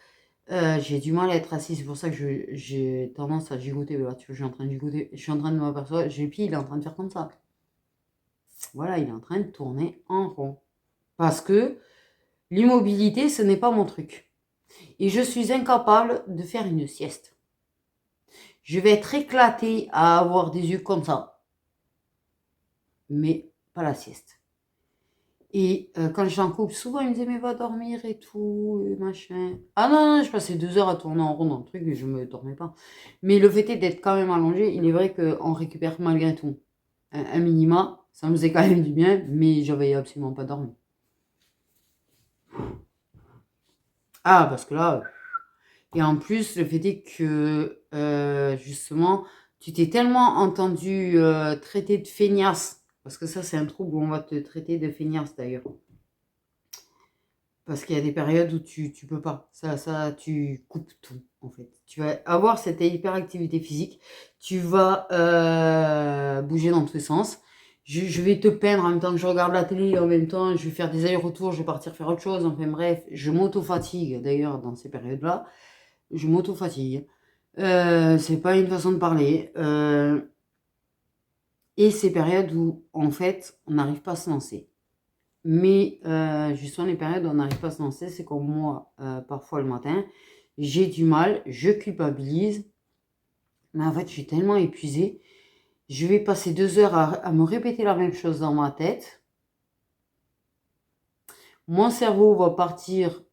S1: j'ai du mal à être assise. C'est pour ça que j'ai tendance à gigoter. Là, tu vois, je suis en train de gigoter. Je suis en train de m'apercevoir. J'ai pied, il est en train de faire comme ça. Voilà, il est en train de tourner en rond. Parce que l'immobilité, ce n'est pas mon truc. Et je suis incapable de faire une sieste. Je vais être éclatée à avoir des yeux comme ça. Mais pas la sieste. Et quand j'étais en couple, souvent il me disait mais va dormir et tout, et machin. Ah non, non, je passais 2 heures à tourner en rond dans le truc et je me dormais pas. Mais le fait est d'être quand même allongé, il est vrai qu'on récupère malgré tout un minima. Ça me faisait quand même du bien, mais j'avais absolument pas dormi. Ah, parce que là... Et en plus, le fait est que, justement, tu t'es tellement entendu traiter de feignasse, parce que ça c'est un trouble où on va te traiter de feignasse d'ailleurs. Parce qu'il y a des périodes où tu peux pas. Ça, tu coupes tout, en fait. Tu vas avoir cette hyperactivité physique. Tu vas bouger dans tous les sens. Je vais te peindre en même temps que je regarde la télé. En même temps, je vais faire des allers-retours. Je vais partir faire autre chose. Enfin bref, je m'auto-fatigue d'ailleurs dans ces périodes-là. Je m'auto-fatigue. C'est pas une façon de parler. Et ces périodes où, en fait, on n'arrive pas à se lancer. Mais justement, les périodes où on n'arrive pas à se lancer, c'est comme moi, parfois le matin, j'ai du mal, je culpabilise, mais en fait, je suis tellement épuisée, je vais passer 2 heures à me répéter la même chose dans ma tête. Mon cerveau va partir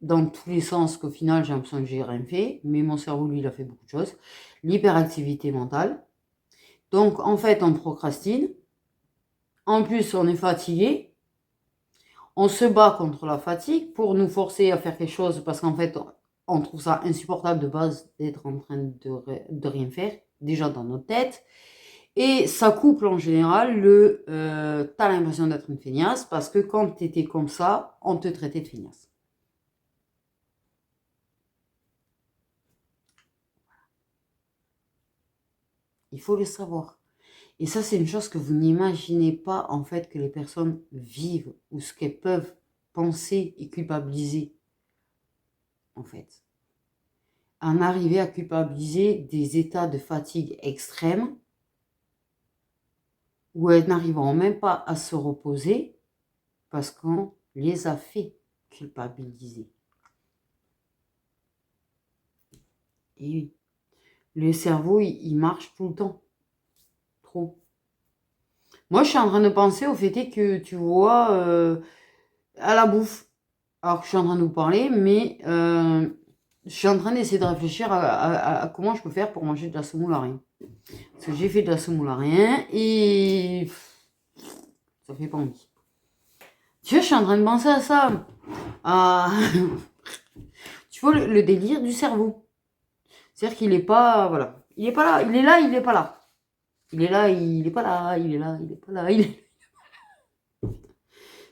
S1: dans tous les sens, qu'au final, j'ai l'impression que j'ai rien fait, mais mon cerveau, lui, il a fait beaucoup de choses. L'hyperactivité mentale. Donc, en fait, on procrastine. En plus, on est fatigué. On se bat contre la fatigue pour nous forcer à faire quelque chose parce qu'en fait, on trouve ça insupportable de base d'être en train de rien faire, déjà dans notre tête. Et ça couple en général t'as l'impression d'être une feignasse parce que quand t'étais comme ça, on te traitait de feignasse. Il faut le savoir. Et ça, c'est une chose que vous n'imaginez pas en fait que les personnes vivent ou ce qu'elles peuvent penser et culpabiliser en fait. En arriver à culpabiliser des états de fatigue extrême où elles n'arriveront même pas à se reposer parce qu'on les a fait culpabiliser. Et oui, le cerveau, il marche tout le temps. Trop. Moi, je suis en train de penser au fait que, tu vois, à la bouffe. Alors que je suis en train de vous parler, mais je suis en train d'essayer de réfléchir à comment je peux faire pour manger de la semoule à rien. Parce que j'ai fait de la semoule à rien et ça fait pas envie. Tu vois, je suis en train de penser à ça. Tu vois, le délire du cerveau. C'est-à-dire qu'il est pas, voilà. Il est pas là, il est là, il est pas là. Il est là, il est pas là, il est là, il est pas là, il est...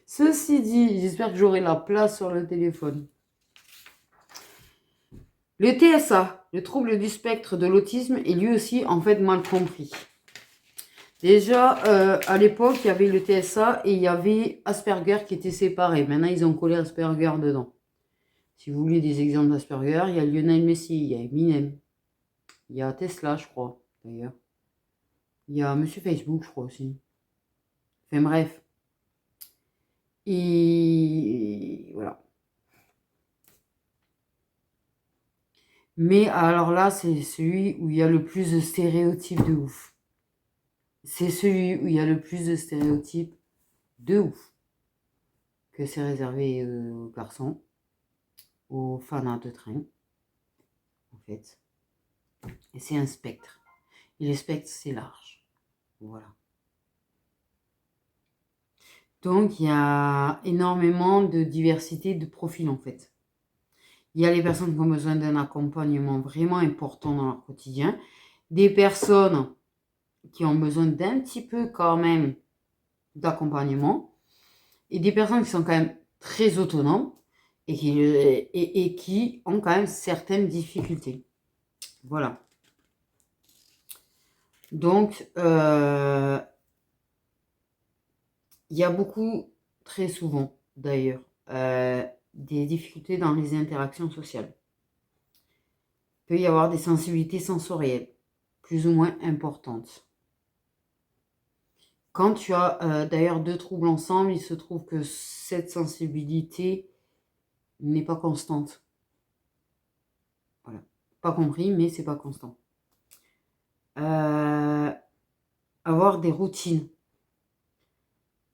S1: Ceci dit, j'espère que j'aurai la place sur le téléphone. Le TSA, le trouble du spectre de l'autisme, est lui aussi en fait mal compris. Déjà, à l'époque, il y avait le TSA et il y avait Asperger qui étaient séparés. Maintenant, ils ont collé Asperger dedans. Si vous voulez des exemples d'Asperger, il y a Lionel Messi, il y a Eminem. Il y a Tesla, je crois, d'ailleurs. Il y a Monsieur Facebook, je crois aussi. Enfin bref. Et voilà. Mais alors là, c'est celui où il y a le plus de stéréotypes de ouf. C'est celui où il y a le plus de stéréotypes de ouf. Que c'est réservé aux garçons, aux fanats de train, en fait. Et c'est un spectre. Et le spectre, c'est large. Voilà. Donc, il y a énormément de diversité de profils, en fait. Il y a les personnes qui ont besoin d'un accompagnement vraiment important dans leur quotidien. Des personnes qui ont besoin d'un petit peu quand même d'accompagnement. Et des personnes qui sont quand même très autonomes et qui ont quand même certaines difficultés. Voilà. Donc, il y a beaucoup, très souvent d'ailleurs, des difficultés dans les interactions sociales. Il peut y avoir des sensibilités sensorielles, plus ou moins importantes. Quand tu as d'ailleurs deux troubles ensemble, il se trouve que cette sensibilité n'est pas constante. Voilà. Pas compris, mais c'est pas constant. Avoir des routines.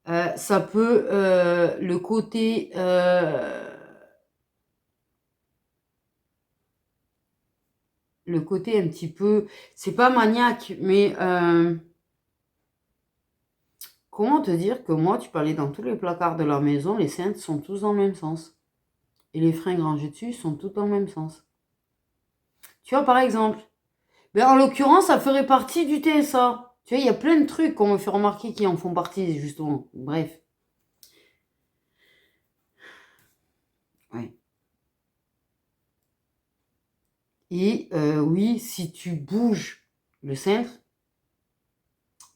S1: Ça peut, le côté un petit peu, c'est pas maniaque, mais comment te dire que moi, tu peux aller dans tous les placards de la maison, les cintres sont tous dans le même sens. Et les fringues rangées dessus sont toutes dans le même sens. Tu vois, par exemple, en l'occurrence, ça ferait partie du TSA. Tu vois, il y a plein de trucs qu'on me fait remarquer qui en font partie, justement. Bref. Ouais. Et oui, si tu bouges le cintre,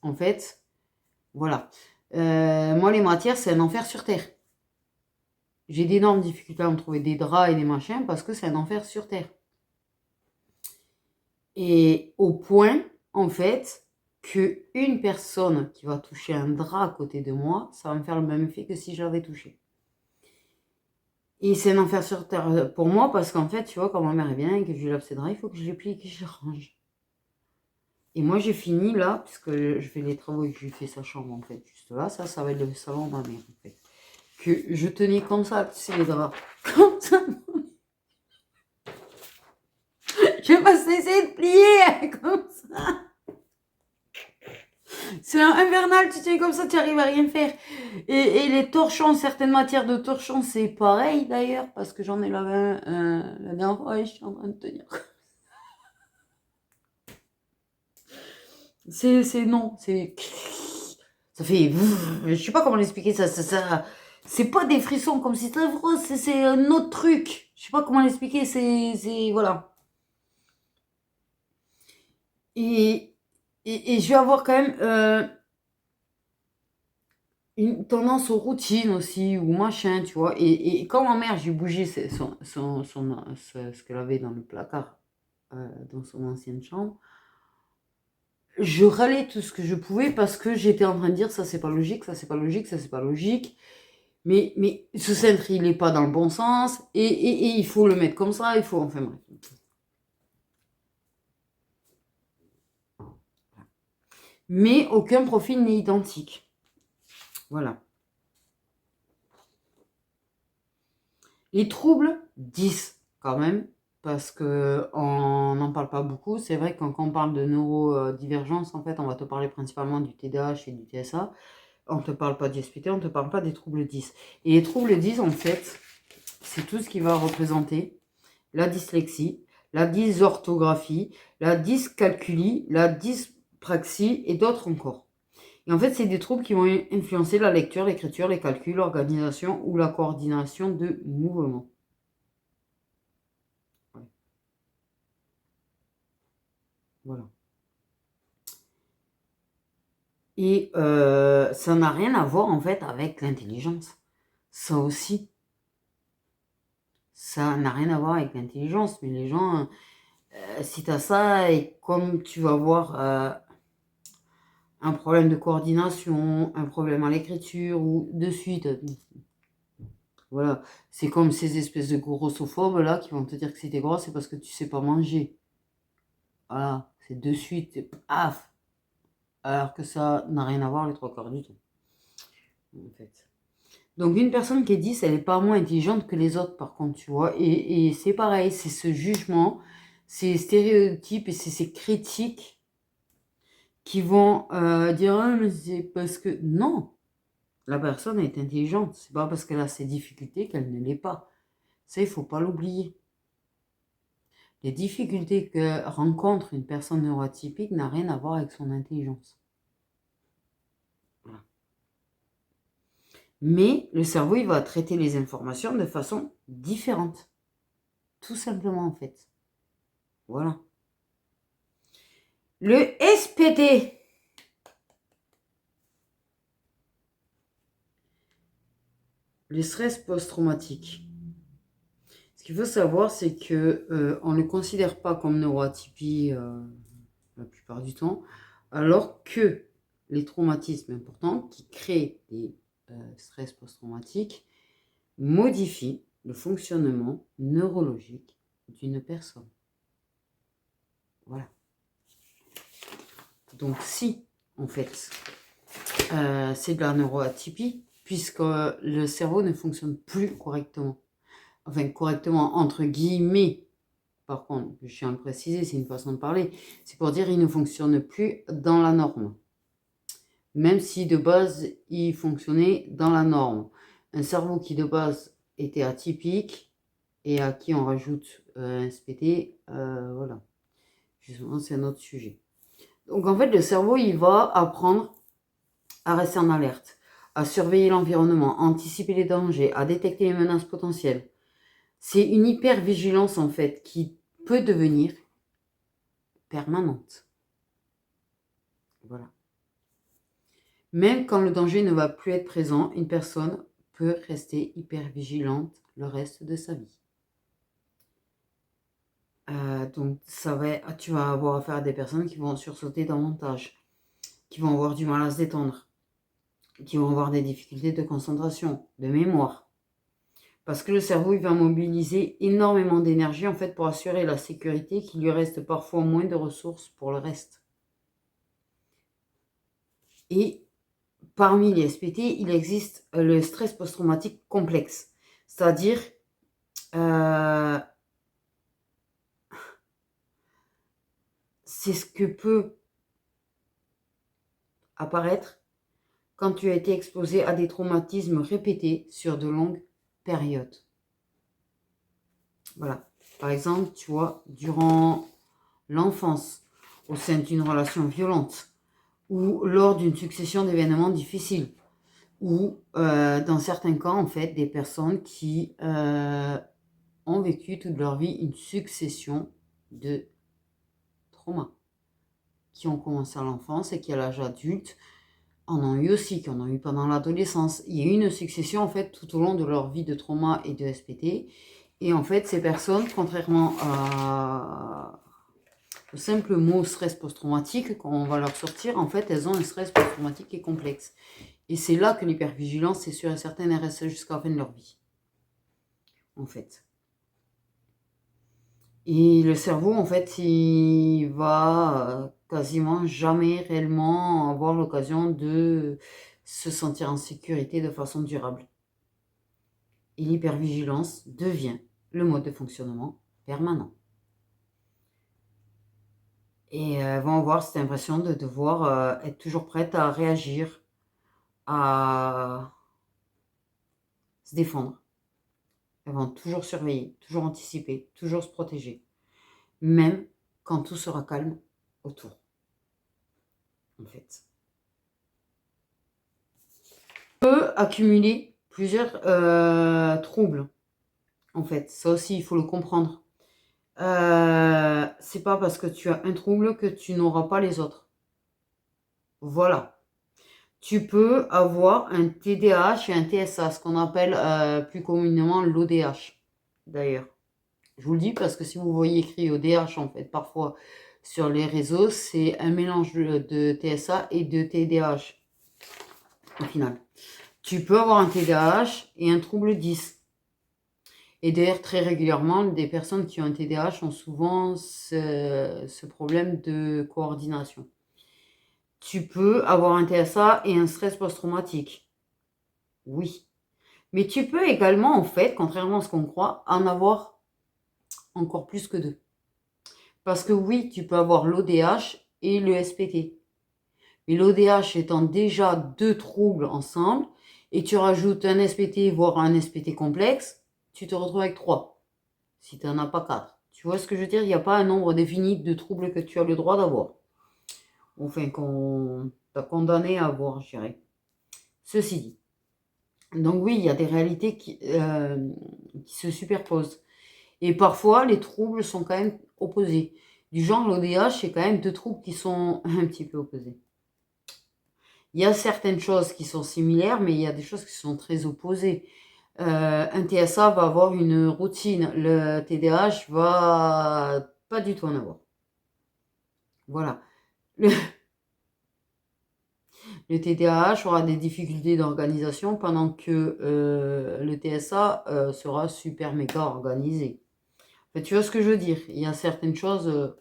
S1: en fait, voilà. Moi, les matières, c'est un enfer sur Terre. J'ai d'énormes difficultés à me trouver des draps et des machins parce que c'est un enfer sur Terre. Et au point, en fait, qu'une personne qui va toucher un drap à côté de moi, ça va me faire le même effet que si je l'avais touché. Et c'est un enfer sur terre pour moi parce qu'en fait, tu vois, quand ma mère est bien et que je lui lave ses draps, il faut que je les plie et que je les range. Et moi, j'ai fini là, puisque je fais les travaux et que je lui fais sa chambre, en fait, juste là. Ça va être le salon de ma mère, en fait. Que je tenais comme ça, tu sais, les draps. Comme ça. Je vais pas cesser de plier, comme ça. C'est infernal, tu tiens comme ça, tu arrives à rien faire. Et les torchons, certaines matières de torchons, c'est pareil d'ailleurs, parce que j'en ai lavé la dernière fois et je suis en train de tenir. Non, ça fait, je sais pas comment l'expliquer, c'est pas des frissons comme si c'était affreux, c'est un autre truc. Je sais pas comment l'expliquer, voilà. Et je vais avoir quand même une tendance aux routines aussi, ou machin, tu vois. Et quand ma mère, j'ai bougé ce qu'elle avait dans le placard, dans son ancienne chambre, je râlais tout ce que je pouvais parce que j'étais en train de dire ça c'est pas logique, ça c'est pas logique, ça c'est pas logique. Mais ce cintre il est pas dans le bon sens et il faut le mettre comme ça, il faut enfin bref. Mais aucun profil n'est identique. Voilà. Les troubles 10 quand même, parce que on n'en parle pas beaucoup. C'est vrai que quand on parle de neurodivergence, en fait, on va te parler principalement du TDAH et du TSA. On ne te parle pas du SPT, on ne te parle pas des troubles 10. Et les troubles 10, en fait, c'est tout ce qui va représenter la dyslexie, la dysorthographie, la dyscalculie, la dyspraxie et d'autres encore. Et en fait, c'est des troubles qui vont influencer la lecture, l'écriture, les calculs, l'organisation ou la coordination de mouvements. Ouais. Voilà. Et ça n'a rien à voir en fait avec l'intelligence. Ça aussi. Ça n'a rien à voir avec l'intelligence, mais les gens si tu as ça, et comme tu vas avoir un problème de coordination, un problème à l'écriture, ou de suite, voilà, c'est comme ces espèces de grossophobes là qui vont te dire que si t'es gros, c'est parce que tu sais pas manger. Voilà, c'est de suite, paf, alors que ça n'a rien à voir les trois quarts du temps, en fait. Donc une personne qui est 10, elle n'est pas moins intelligente que les autres, par contre, tu vois. Et c'est pareil, c'est ce jugement, ces stéréotypes et ces critiques qui vont dire ah, mais c'est parce que. Non, la personne est intelligente. C'est pas parce qu'elle a ses difficultés qu'elle ne l'est pas. Ça, il faut pas l'oublier. Les difficultés que rencontre une personne neuroatypique n'a rien à voir avec son intelligence. Voilà. Mais le cerveau, il va traiter les informations de façon différente. Tout simplement, en fait. Voilà. Le SPD. Le stress post-traumatique. Ce qu'il faut savoir, c'est que on ne le considère pas comme neuroatypie la plupart du temps, alors que les traumatismes importants qui créent des stress post-traumatiques modifient le fonctionnement neurologique d'une personne. Voilà. Donc si, en fait, c'est de la neuroatypie, puisque le cerveau ne fonctionne plus correctement. Enfin, correctement, entre guillemets. Par contre, je tiens à le préciser, c'est une façon de parler. C'est pour dire qu'il ne fonctionne plus dans la norme. Même si de base, il fonctionnait dans la norme. Un cerveau qui de base était atypique et à qui on rajoute un SPT, voilà. Justement, c'est un autre sujet. Donc en fait, le cerveau, il va apprendre à rester en alerte, à surveiller l'environnement, à anticiper les dangers, à détecter les menaces potentielles. C'est une hypervigilance en fait qui peut devenir permanente. Voilà. Même quand le danger ne va plus être présent, une personne peut rester hypervigilante le reste de sa vie. Donc tu vas avoir affaire à des personnes qui vont sursauter davantage, qui vont avoir du mal à se détendre, qui vont avoir des difficultés de concentration, de mémoire. Parce que le cerveau, il va mobiliser énormément d'énergie en fait pour assurer la sécurité, qu'il lui reste parfois moins de ressources pour le reste. Et parmi les SPT, il existe le stress post-traumatique complexe. C'est-à-dire, c'est ce que peut apparaître quand tu as été exposé à des traumatismes répétés sur de longues périodes. Voilà. Par exemple, tu vois, durant l'enfance, au sein d'une relation violente, ou lors d'une succession d'événements difficiles, ou dans certains cas, en fait, des personnes qui ont vécu toute leur vie une succession de traumas, qui ont commencé à l'enfance et qui, à l'âge adulte, en ont eu aussi, qui en ont eu pendant l'adolescence. Il y a eu une succession, en fait, tout au long de leur vie de trauma et de SPT. Et en fait, ces personnes, contrairement au simple mot stress post-traumatique, quand on va leur sortir, en fait, elles ont un stress post-traumatique qui est complexe. Et c'est là que l'hypervigilance, c'est sûr et certain, elle reste jusqu'à la fin de leur vie. En fait. Et le cerveau, en fait, il va quasiment jamais réellement avoir l'occasion de se sentir en sécurité de façon durable. Et l'hypervigilance devient le mode de fonctionnement permanent. Et elles vont avoir cette impression de devoir être toujours prêtes à réagir, à se défendre. Elles vont toujours surveiller, toujours anticiper, toujours se protéger. Même quand tout sera calme autour. En fait. On peut accumuler plusieurs troubles. En fait, ça aussi, il faut le comprendre. C'est pas parce que tu as un trouble que tu n'auras pas les autres. Voilà. Tu peux avoir un TDAH et un TSA, ce qu'on appelle plus communément l'ODH, d'ailleurs. Je vous le dis parce que si vous voyez écrit ODH, en fait, parfois sur les réseaux, c'est un mélange de TSA et de TDAH, au final. Tu peux avoir un TDAH et un trouble 10. Et d'ailleurs, très régulièrement, des personnes qui ont un TDAH ont souvent ce problème de coordination. Tu peux avoir un TSA et un stress post-traumatique. Oui. Mais tu peux également, en fait, contrairement à ce qu'on croit, en avoir encore plus que deux. Parce que oui, tu peux avoir l'ODH et le SPT. Mais l'ODH étant déjà deux troubles ensemble, et tu rajoutes un SPT, voire un SPT complexe, tu te retrouves avec 3. Si tu n'en as pas 4. Tu vois ce que je veux dire? Il n'y a pas un nombre défini de troubles que tu as le droit d'avoir. Enfin, qu'on t'a condamné à avoir, je dirais. Ceci dit. Donc oui, il y a des réalités qui se superposent. Et parfois, les troubles sont quand même opposés. Du genre, l'ODH, c'est quand même deux troubles qui sont un petit peu opposés. Il y a certaines choses qui sont similaires, mais il y a des choses qui sont très opposées. Un TSA va avoir une routine, le TDAH va pas du tout en avoir. Voilà. Le TDAH aura des difficultés d'organisation pendant que le TSA sera super méga organisé. En fait, tu vois ce que je veux dire? Il y a certaines choses,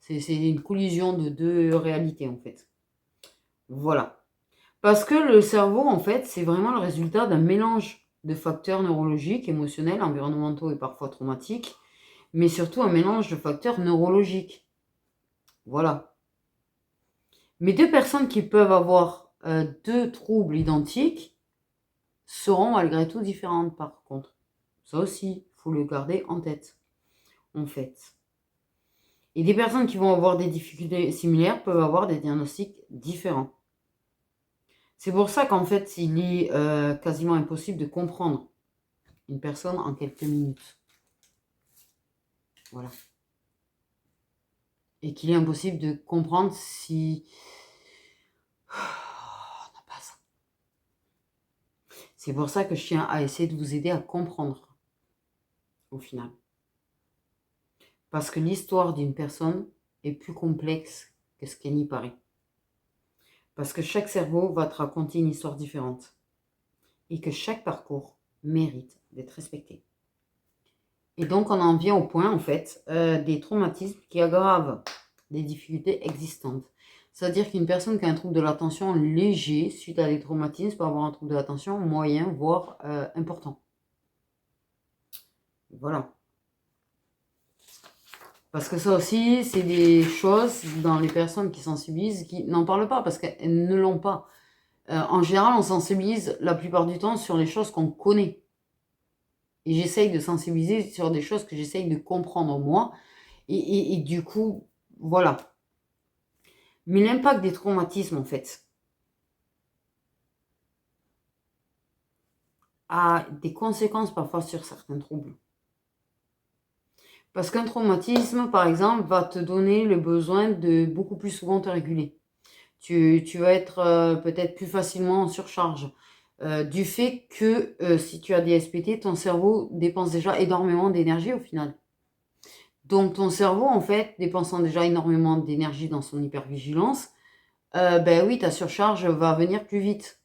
S1: c'est une collision de deux réalités en fait. Voilà. Parce que le cerveau, en fait, c'est vraiment le résultat d'un mélange de facteurs neurologiques, émotionnels, environnementaux et parfois traumatiques, mais surtout un mélange de facteurs neurologiques. Voilà. Mais deux personnes qui peuvent avoir deux troubles identiques seront malgré tout différentes par contre. Ça aussi, il faut le garder en tête, en fait. Et des personnes qui vont avoir des difficultés similaires peuvent avoir des diagnostics différents. C'est pour ça qu'en fait, il est quasiment impossible de comprendre une personne en quelques minutes. Voilà. Et qu'il est impossible de comprendre si on n'a pas ça. C'est pour ça que je tiens à essayer de vous aider à comprendre, au final. Parce que l'histoire d'une personne est plus complexe que ce qu'elle n'y paraît. Parce que chaque cerveau va te raconter une histoire différente. Et que chaque parcours mérite d'être respecté. Et donc, on en vient au point, en fait, des traumatismes qui aggravent des difficultés existantes. C'est-à-dire qu'une personne qui a un trouble de l'attention léger, suite à des traumatismes, peut avoir un trouble de l'attention moyen, voire important. Voilà. Parce que ça aussi, c'est des choses dans les personnes qui sensibilisent, qui n'en parlent pas, parce qu'elles ne l'ont pas. En général, on sensibilise la plupart du temps sur les choses qu'on connaît. Et j'essaye de sensibiliser sur des choses que j'essaye de comprendre moi. Et du coup, voilà. Mais l'impact des traumatismes, en fait, a des conséquences parfois sur certains troubles. Parce qu'un traumatisme, par exemple, va te donner le besoin de beaucoup plus souvent te réguler. Tu vas être peut-être plus facilement en surcharge. Du fait que si tu as des SPT, ton cerveau dépense déjà énormément d'énergie au final. Donc ton cerveau, en fait, dépensant déjà énormément d'énergie dans son hypervigilance, ben oui, ta surcharge va venir plus vite.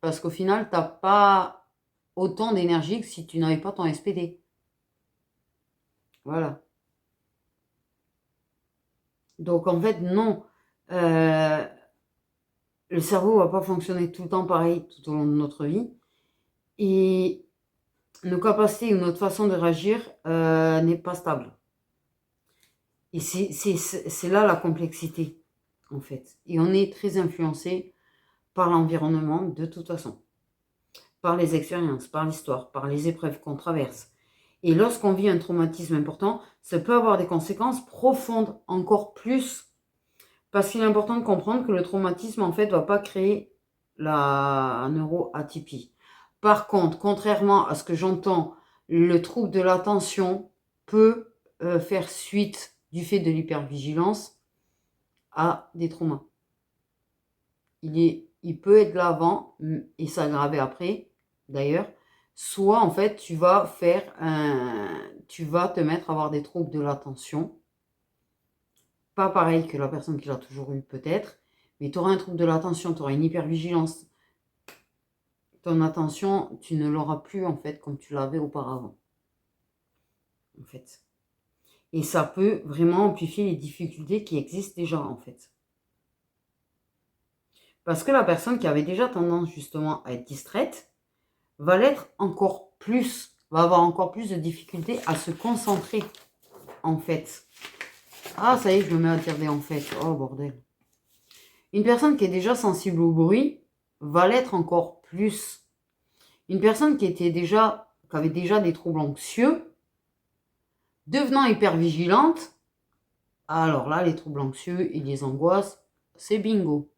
S1: Parce qu'au final, tu n'as pas autant d'énergie que si tu n'avais pas ton SPD. Voilà. Donc en fait, non. Le cerveau ne va pas fonctionner tout le temps pareil tout au long de notre vie. Et nos capacités ou notre façon de réagir n'est pas stable. Et c'est là la complexité, en fait. Et on est très influencé par l'environnement de toute façon. Par les expériences, par l'histoire, par les épreuves qu'on traverse. Et lorsqu'on vit un traumatisme important, ça peut avoir des conséquences profondes, encore plus. Parce qu'il est important de comprendre que le traumatisme, en fait, ne va pas créer la neuroatypie. Par contre, contrairement à ce que j'entends, le trouble de l'attention peut faire suite du fait de l'hypervigilance à des traumas. Il peut être là avant et s'aggraver après, d'ailleurs, soit en fait tu vas te mettre à avoir des troubles de l'attention. Pas pareil que la personne qui l'a toujours eu peut-être, mais tu auras un trouble de l'attention, tu auras une hypervigilance. Ton attention, tu ne l'auras plus en fait comme tu l'avais auparavant. En fait. Et ça peut vraiment amplifier les difficultés qui existent déjà en fait. Parce que la personne qui avait déjà tendance justement à être distraite va l'être encore plus, va avoir encore plus de difficultés à se concentrer en fait. Ah ça y est, je me mets à dire des en fait. Oh bordel. Une personne qui est déjà sensible au bruit va l'être encore plus. Une personne qui avait déjà des troubles anxieux, devenant hypervigilante, alors là, les troubles anxieux et les angoisses, c'est bingo.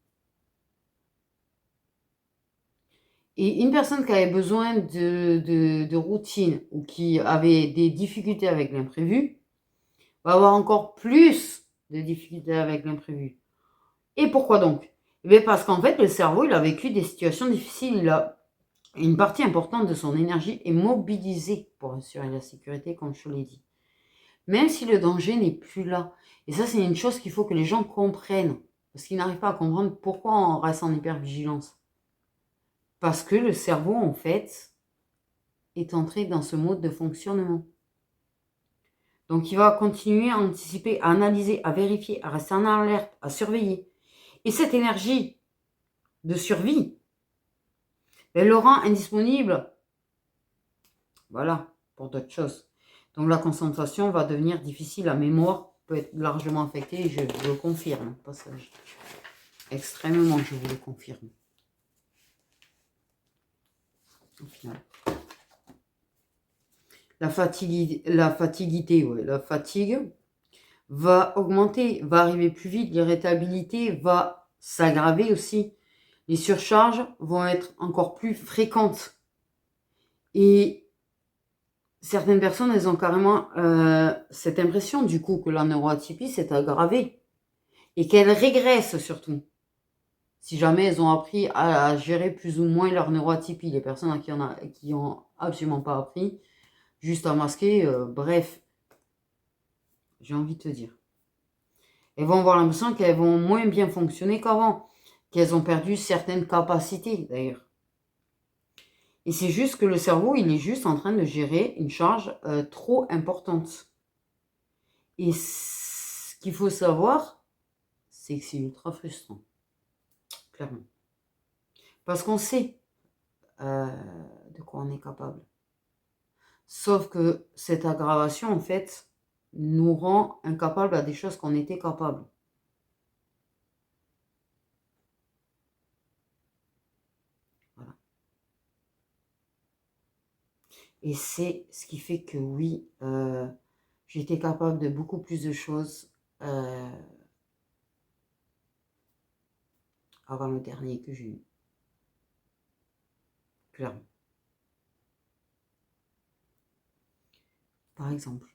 S1: Et une personne qui avait besoin de routine ou qui avait des difficultés avec l'imprévu, va avoir encore plus de difficultés avec l'imprévu. Et pourquoi donc? Parce qu'en fait, le cerveau, il a vécu des situations difficiles. Une partie importante de son énergie est mobilisée pour assurer la sécurité, comme je l'ai dit. Même si le danger n'est plus là. Et ça, c'est une chose qu'il faut que les gens comprennent. Parce qu'ils n'arrivent pas à comprendre pourquoi on reste en hypervigilance. Parce que le cerveau, en fait, est entré dans ce mode de fonctionnement. Donc, il va continuer à anticiper, à analyser, à vérifier, à rester en alerte, à surveiller. Et cette énergie de survie, elle le rend indisponible, voilà, pour d'autres choses. Donc la concentration va devenir difficile, la mémoire peut être largement affectée, je vous le confirme, passage. Extrêmement, je vous le confirme. Au final. La fatigue va augmenter, va arriver plus vite, l'irritabilité va s'aggraver aussi. Les surcharges vont être encore plus fréquentes. Et certaines personnes, elles ont carrément cette impression du coup que la neuroatypie s'est aggravée et qu'elle régresse surtout. Si jamais elles ont appris à gérer plus ou moins leur neuroatypie, les personnes qui ont absolument pas appris, juste à masquer, bref, j'ai envie de te dire. Elles vont avoir l'impression qu'elles vont moins bien fonctionner qu'avant, qu'elles ont perdu certaines capacités d'ailleurs. Et c'est juste que le cerveau, il est juste en train de gérer une charge trop importante. Et ce qu'il faut savoir, c'est que c'est ultra frustrant. Clairement. Parce qu'on sait de quoi on est capable. Sauf que cette aggravation, en fait, nous rend incapables à des choses qu'on était capables. Voilà. Et c'est ce qui fait que oui, j'étais capable de beaucoup plus de choses avant le dernier que j'ai eu. Clairement. Par exemple.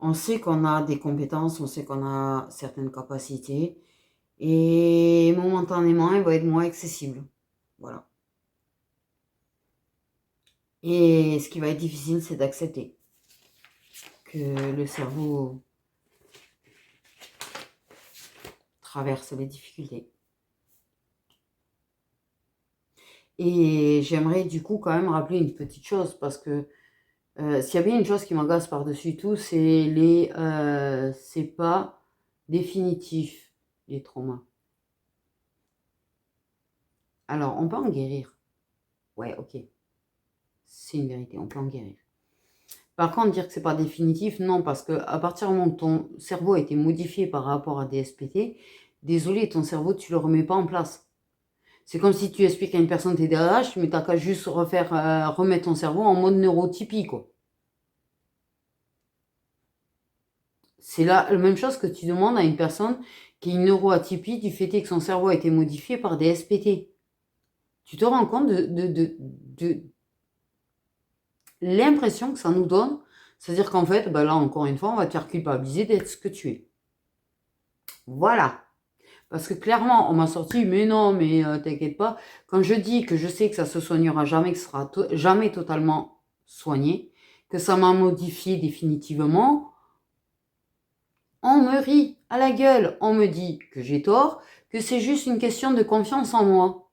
S1: On sait qu'on a des compétences, on sait qu'on a certaines capacités. Et momentanément, elle va être moins accessible. Voilà. Et ce qui va être difficile, c'est d'accepter que le cerveau traverse les difficultés. Et j'aimerais du coup quand même rappeler une petite chose, parce que s'il y a bien une chose qui m'agace par-dessus tout, c'est c'est pas définitif, les traumas. Alors, on peut en guérir. Ouais, ok. C'est une vérité, on peut en guérir. Par contre, dire que c'est pas définitif, non, parce que à partir du moment où ton cerveau a été modifié par rapport à des SPT, désolé, ton cerveau, tu le remets pas en place. C'est comme si tu expliques à une personne TDAH, mais t'as qu'à juste remettre ton cerveau en mode neurotypie, quoi. C'est la même chose que tu demandes à une personne qui a une neuroatypie du fait que son cerveau a été modifié par des SPT. Tu te rends compte de l'impression que ça nous donne? C'est-à-dire qu'en fait, ben là, encore une fois, on va te faire culpabiliser d'être ce que tu es. Voilà. Parce que clairement, on m'a sorti, mais non, mais t'inquiète pas. Quand je dis que je sais que ça se soignera jamais, que ce sera jamais totalement soigné, que ça m'a modifié définitivement, on me rit à la gueule. On me dit que j'ai tort, que c'est juste une question de confiance en moi.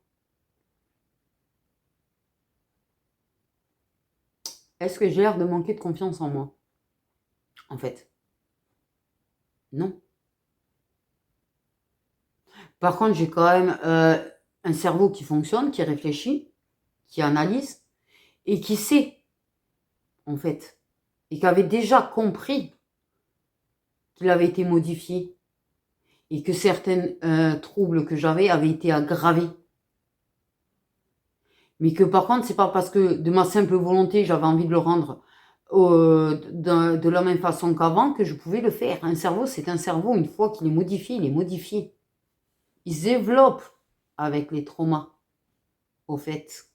S1: Est-ce que j'ai l'air de manquer de confiance en moi? En fait, non. Par contre, j'ai quand même un cerveau qui fonctionne, qui réfléchit, qui analyse et qui sait, en fait, et qui avait déjà compris qu'il avait été modifié et que certains troubles que j'avais avaient été aggravés. Mais que par contre, c'est pas parce que de ma simple volonté, j'avais envie de le rendre de la même façon qu'avant que je pouvais le faire. Un cerveau, c'est un cerveau. Une fois qu'il est modifié, il est modifié. Il se développe avec les traumas, au fait.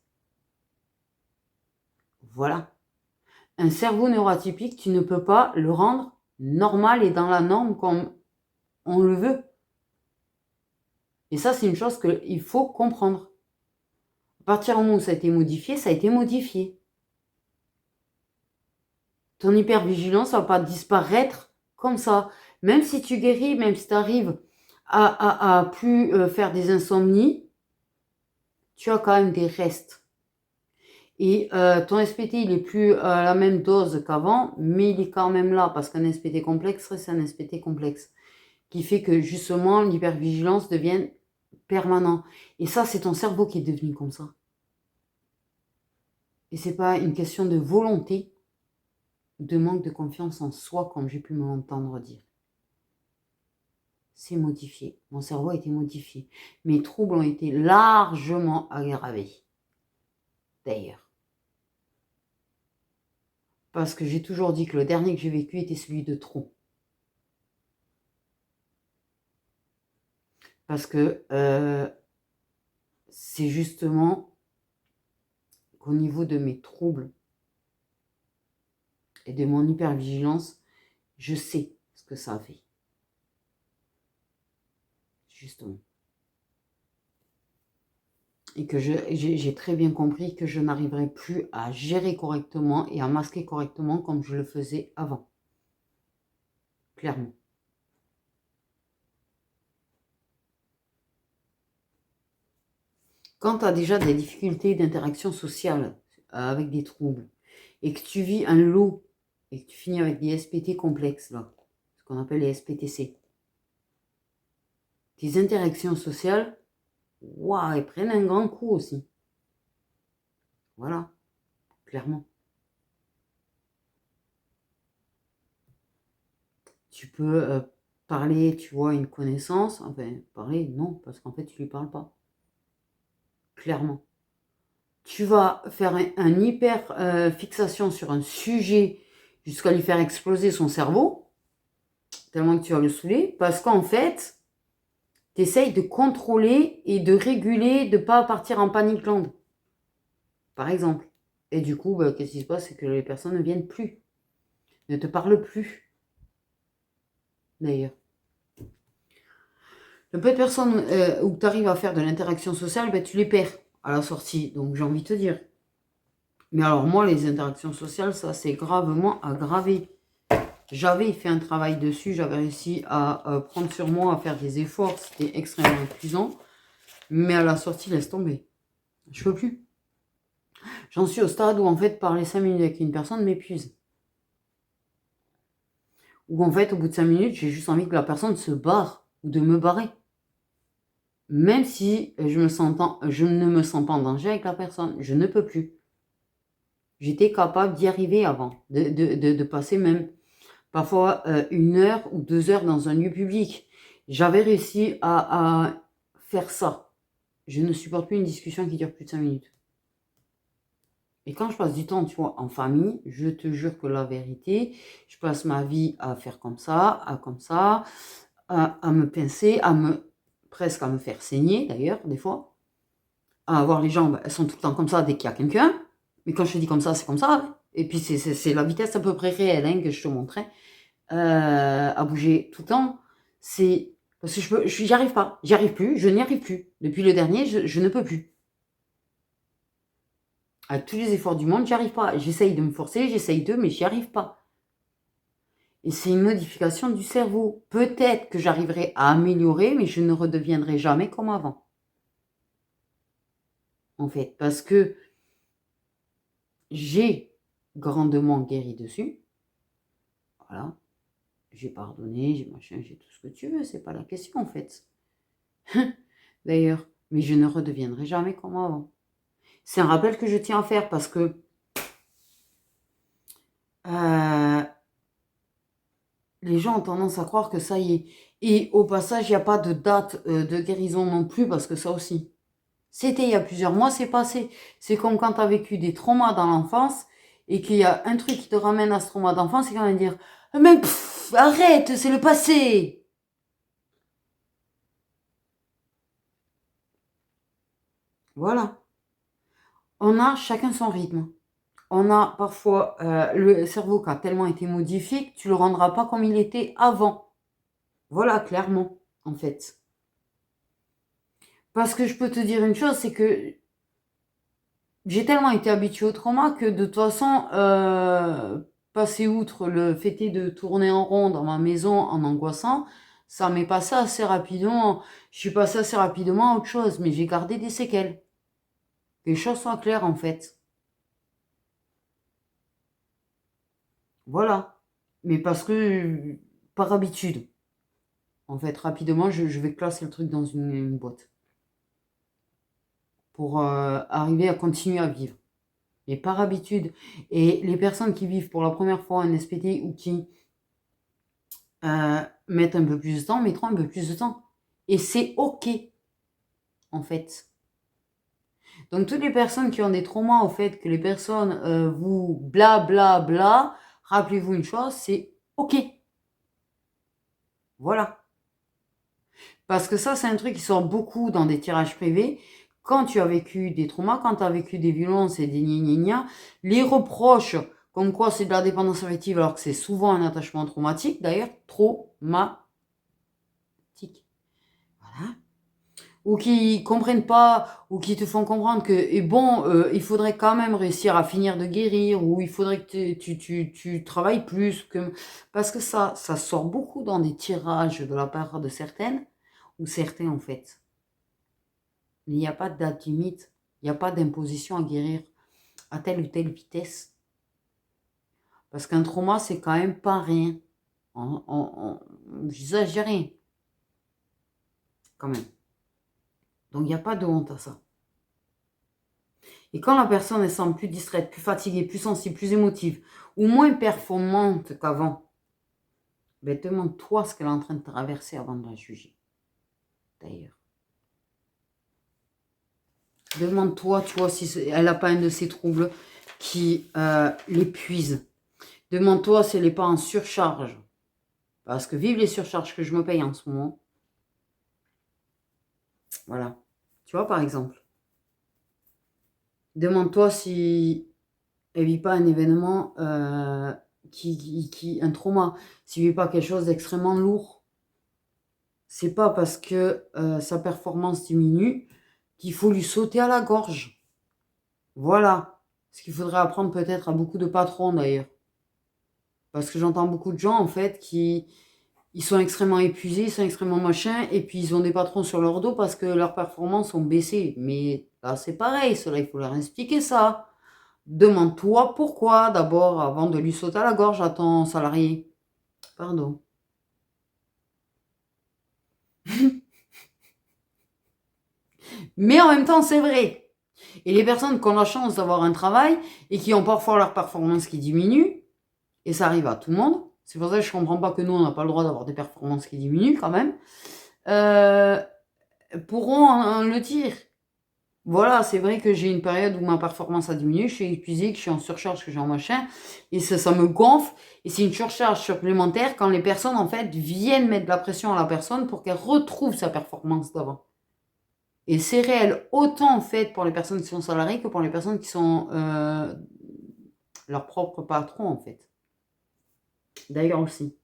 S1: Voilà. Un cerveau neuroatypique, tu ne peux pas le rendre normal et dans la norme comme on le veut. Et ça, c'est une chose qu'il faut comprendre. À partir du moment où ça a été modifié, ça a été modifié. Ton hypervigilance ne va pas disparaître comme ça. Même si tu guéris, même si tu arrives à plus faire des insomnies, tu as quand même des restes. Et ton SPT, il est plus à la même dose qu'avant, mais il est quand même là, parce qu'un SPT complexe reste un SPT complexe, qui fait que justement l'hypervigilance devient permanent. Et ça, c'est ton cerveau qui est devenu comme ça. Et c'est pas une question de volonté, de manque de confiance en soi, comme j'ai pu m'entendre dire. C'est modifié. Mon cerveau a été modifié. Mes troubles ont été largement aggravés. D'ailleurs. Parce que j'ai toujours dit que le dernier que j'ai vécu était celui de trop. Parce que c'est justement qu'au niveau de mes troubles et de mon hypervigilance, je sais ce que ça a fait. Justement. Et que j'ai très bien compris que je n'arriverai plus à gérer correctement et à masquer correctement comme je le faisais avant. Clairement. Quand tu as déjà des difficultés d'interaction sociale avec des troubles et que tu vis un lot et que tu finis avec des SPT complexes, là, ce qu'on appelle les SPTC, tes interactions sociales, waouh, elles prennent un grand coup aussi. Voilà, clairement. Tu peux parler, tu vois, une connaissance, enfin, parler, non, parce qu'en fait, tu lui parles pas. Clairement. Tu vas faire un hyper fixation sur un sujet jusqu'à lui faire exploser son cerveau, tellement que tu vas le saouler, parce qu'en fait, tu essayes de contrôler et de réguler, de ne pas partir en panique land, par exemple. Et du coup, qu'est-ce qui se passe? C'est que les personnes ne viennent plus, ne te parlent plus, d'ailleurs. Le peu de personnes où tu arrives à faire de l'interaction sociale, tu les perds à la sortie, donc j'ai envie de te dire. Mais alors moi, les interactions sociales, ça c'est gravement aggravé. J'avais fait un travail dessus, j'avais réussi à prendre sur moi, à faire des efforts, c'était extrêmement épuisant. Mais à la sortie, laisse tomber. Je peux plus. J'en suis au stade où en fait, parler 5 minutes avec une personne m'épuise. Ou en fait, au bout de 5 minutes, j'ai juste envie que la personne se barre ou de me barrer. Même si je ne me sens pas en danger avec la personne, je ne peux plus. J'étais capable d'y arriver avant, de passer même parfois 1 heure ou 2 heures dans un lieu public. J'avais réussi à faire ça. Je ne supporte plus une discussion qui dure plus de 5 minutes. Et quand je passe du temps, tu vois, en famille, je te jure que la vérité, je passe ma vie à faire comme ça, à me pincer, presque à me faire saigner d'ailleurs, des fois. À avoir les jambes, elles sont tout le temps comme ça dès qu'il y a quelqu'un. Mais quand je te dis comme ça, c'est comme ça. Et puis c'est la vitesse à peu près réelle que je te montrais. À bouger tout le temps. C'est Parce que j'y arrive pas. J'y arrive plus, je n'y arrive plus. Depuis le dernier, je ne peux plus. Avec tous les efforts du monde, j'y arrive pas. J'essaye de me forcer, mais j'y arrive pas. Et c'est une modification du cerveau. Peut-être que j'arriverai à améliorer, mais je ne redeviendrai jamais comme avant. En fait, parce que j'ai grandement guéri dessus. Voilà. J'ai pardonné, j'ai machin, j'ai tout ce que tu veux. C'est pas la question, en fait. D'ailleurs. Mais je ne redeviendrai jamais comme avant. C'est un rappel que je tiens à faire parce que les gens ont tendance à croire que ça y est. Et au passage, il n'y a pas de date de guérison non plus parce que ça aussi. C'était il y a plusieurs mois, c'est passé. C'est comme quand tu as vécu des traumas dans l'enfance et qu'il y a un truc qui te ramène à ce trauma d'enfance, c'est quand même dire mais arrête, c'est le passé. Voilà. On a chacun son rythme. On a parfois le cerveau qui a tellement été modifié que tu le rendras pas comme il était avant. Voilà, clairement, en fait. Parce que je peux te dire une chose, c'est que j'ai tellement été habituée au trauma que de toute façon, passer outre le fait de tourner en rond dans ma maison en angoissant, ça m'est passé assez rapidement. Je suis passée assez rapidement à autre chose, mais j'ai gardé des séquelles. Que les choses soient claires, en fait. Voilà. Mais parce que, par habitude. En fait, rapidement, je vais classer le truc dans une boîte. Pour arriver à continuer à vivre. Mais par habitude. Et les personnes qui vivent pour la première fois un SPT ou qui mettent un peu plus de temps, mettront un peu plus de temps. Et c'est OK, en fait. Donc, toutes les personnes qui ont des traumas, au fait, que les personnes vous bla, rappelez-vous une chose, c'est OK. Voilà. Parce que ça, c'est un truc qui sort beaucoup dans des tirages privés. Quand tu as vécu des traumas, quand tu as vécu des violences et des gna les reproches, comme quoi c'est de la dépendance affective, alors que c'est souvent un attachement traumatique, d'ailleurs, traumatique. Voilà. Ou qui comprennent pas, ou qui te font comprendre que, et bon, il faudrait quand même réussir à finir de guérir, ou il faudrait que tu travailles plus, parce que ça sort beaucoup dans des tirages de la part de certaines, ou certains en fait. Il n'y a pas de date limite, il n'y a pas d'imposition à guérir à telle ou telle vitesse. Parce qu'un trauma, c'est quand même pas rien. J'exagère rien, quand même. Donc il n'y a pas de honte à ça. Et quand la personne elle semble plus distraite, plus fatiguée, plus sensible, plus émotive, ou moins performante qu'avant, ben demande-toi ce qu'elle est en train de traverser avant de la juger. D'ailleurs. Demande-toi, tu vois, si elle n'a pas un de ces troubles qui l'épuise. Demande-toi si elle n'est pas en surcharge. Parce que vive les surcharges que je me paye en ce moment. Voilà. Tu vois, par exemple. Demande-toi si elle ne vit pas un événement, un trauma. Si elle ne vit pas quelque chose d'extrêmement lourd. C'est pas parce que sa performance diminue qu'il faut lui sauter à la gorge. Voilà. Ce qu'il faudrait apprendre peut-être à beaucoup de patrons d'ailleurs. Parce que j'entends beaucoup de gens en fait qui ils sont extrêmement épuisés, ils sont extrêmement machins, et puis ils ont des patrons sur leur dos parce que leurs performances ont baissé. Mais là c'est pareil, cela il faut leur expliquer ça. Demande-toi pourquoi d'abord avant de lui sauter à la gorge à ton salarié. Pardon. Mais en même temps c'est vrai. Et les personnes qui ont la chance d'avoir un travail et qui ont parfois leur performance qui diminue, et ça arrive à tout le monde, c'est pour ça que je ne comprends pas que nous, on n'a pas le droit d'avoir des performances qui diminuent quand même, pourront le dire. Voilà, c'est vrai que j'ai une période où ma performance a diminué, je suis épuisée, que je suis en surcharge, que j'ai en machin, et ça me gonfle, et c'est une surcharge supplémentaire quand les personnes, en fait, viennent mettre de la pression à la personne pour qu'elle retrouve sa performance d'avant. Et c'est réel, autant en fait pour les personnes qui sont salariées que pour les personnes qui sont leurs propres patrons en fait. D'ailleurs aussi.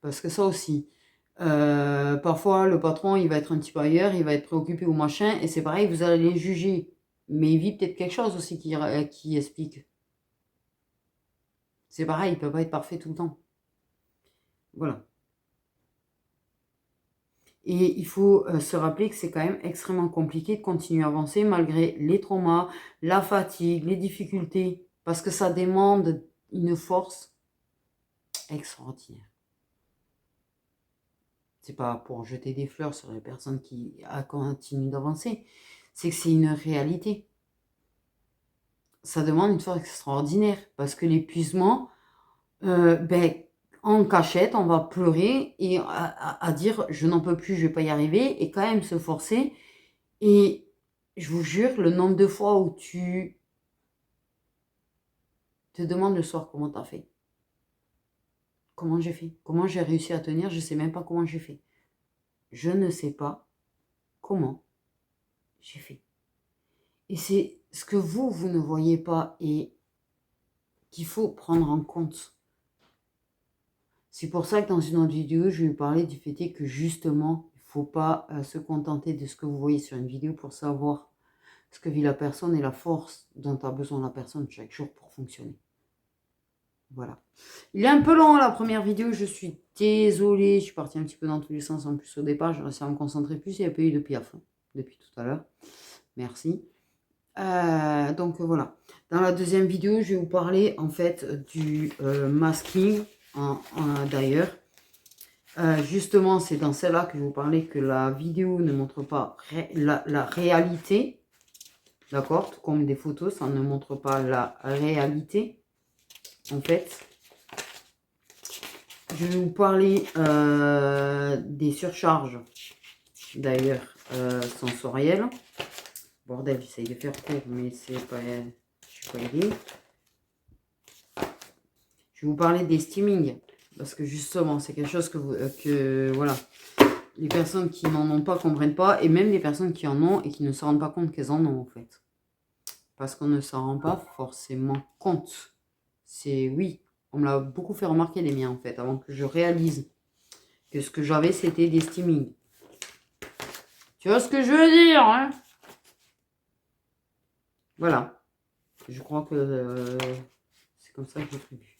S1: Parce que ça aussi, Parfois, le patron, il va être un petit peu ailleurs, il va être préoccupé ou machin, et c'est pareil, vous allez les juger. Mais il vit peut-être quelque chose aussi qui explique. C'est pareil, il ne peut pas être parfait tout le temps. Voilà. Et il faut se rappeler que c'est quand même extrêmement compliqué de continuer à avancer malgré les traumas, la fatigue, les difficultés, parce que ça demande une force extraordinaire. C'est pas pour jeter des fleurs sur les personnes qui continuent d'avancer, c'est que c'est une réalité. Ça demande une force extraordinaire, parce que l'épuisement, ben, en cachette, on va pleurer et à dire je n'en peux plus, je vais pas y arriver, et quand même se forcer. Et je vous jure, le nombre de fois où tu te demandes le soir comment tu as fait. Comment j'ai fait? Comment j'ai réussi à tenir? Je ne sais même pas comment j'ai fait. Je ne sais pas comment j'ai fait. Et c'est ce que vous ne voyez pas et qu'il faut prendre en compte. C'est pour ça que dans une autre vidéo, je vais vous parler du fait que justement, il ne faut pas se contenter de ce que vous voyez sur une vidéo pour savoir ce que vit la personne et la force dont a besoin la personne chaque jour pour fonctionner. Voilà. Il est un peu long la première vidéo, je suis désolée, je suis partie un petit peu dans tous les sens en plus au départ, j'ai réussi à me concentrer plus, il n'y a pas eu de piaf depuis tout à l'heure. Merci. Donc voilà. Dans la deuxième vidéo, je vais vous parler en fait du masking d'ailleurs. Justement, c'est dans celle-là que je vais vous parler que la vidéo ne montre pas la réalité. D'accord? Tout comme des photos, ça ne montre pas la réalité. En fait, je vais vous parler des surcharges, d'ailleurs, sensorielles. Bordel, j'essaye de faire court, mais c'est pas, je suis pas aidée. Je vais vous parler des steaming, parce que justement, c'est quelque chose que voilà, les personnes qui n'en ont pas comprennent pas, et même les personnes qui en ont et qui ne se rendent pas compte qu'elles en ont, en fait. Parce qu'on ne s'en rend pas forcément compte. C'est, oui, on me l'a beaucoup fait remarquer, les miens, en fait, avant que je réalise que ce que j'avais, c'était des steaming. Tu vois ce que je veux dire, hein? Voilà. Je crois que c'est comme ça que j'ai prévu.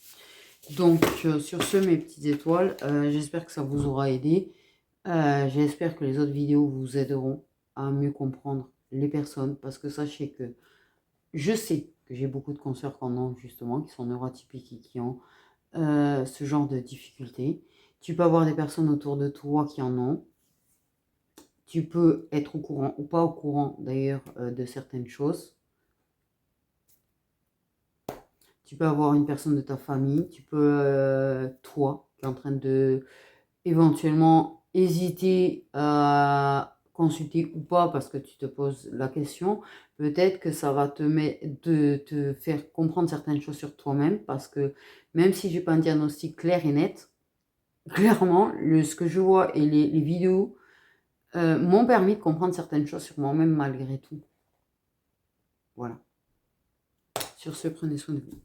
S1: Donc, sur ce, mes petites étoiles, j'espère que ça vous aura aidé. J'espère que les autres vidéos vous aideront à mieux comprendre les personnes. Parce que sachez que je sais que j'ai beaucoup de consoeurs qui en ont, justement, qui sont neurotypiques et qui ont ce genre de difficultés. Tu peux avoir des personnes autour de toi qui en ont. Tu peux être au courant ou pas au courant, d'ailleurs, de certaines choses. Tu peux avoir une personne de ta famille, tu peux, toi, qui est en train de éventuellement hésiter à consulter ou pas parce que tu te poses la question, peut-être que ça va te faire comprendre certaines choses sur toi-même parce que même si je n'ai pas un diagnostic clair et net, clairement, ce que je vois et les vidéos m'ont permis de comprendre certaines choses sur moi-même malgré tout. Voilà. Sur ce, prenez soin de vous.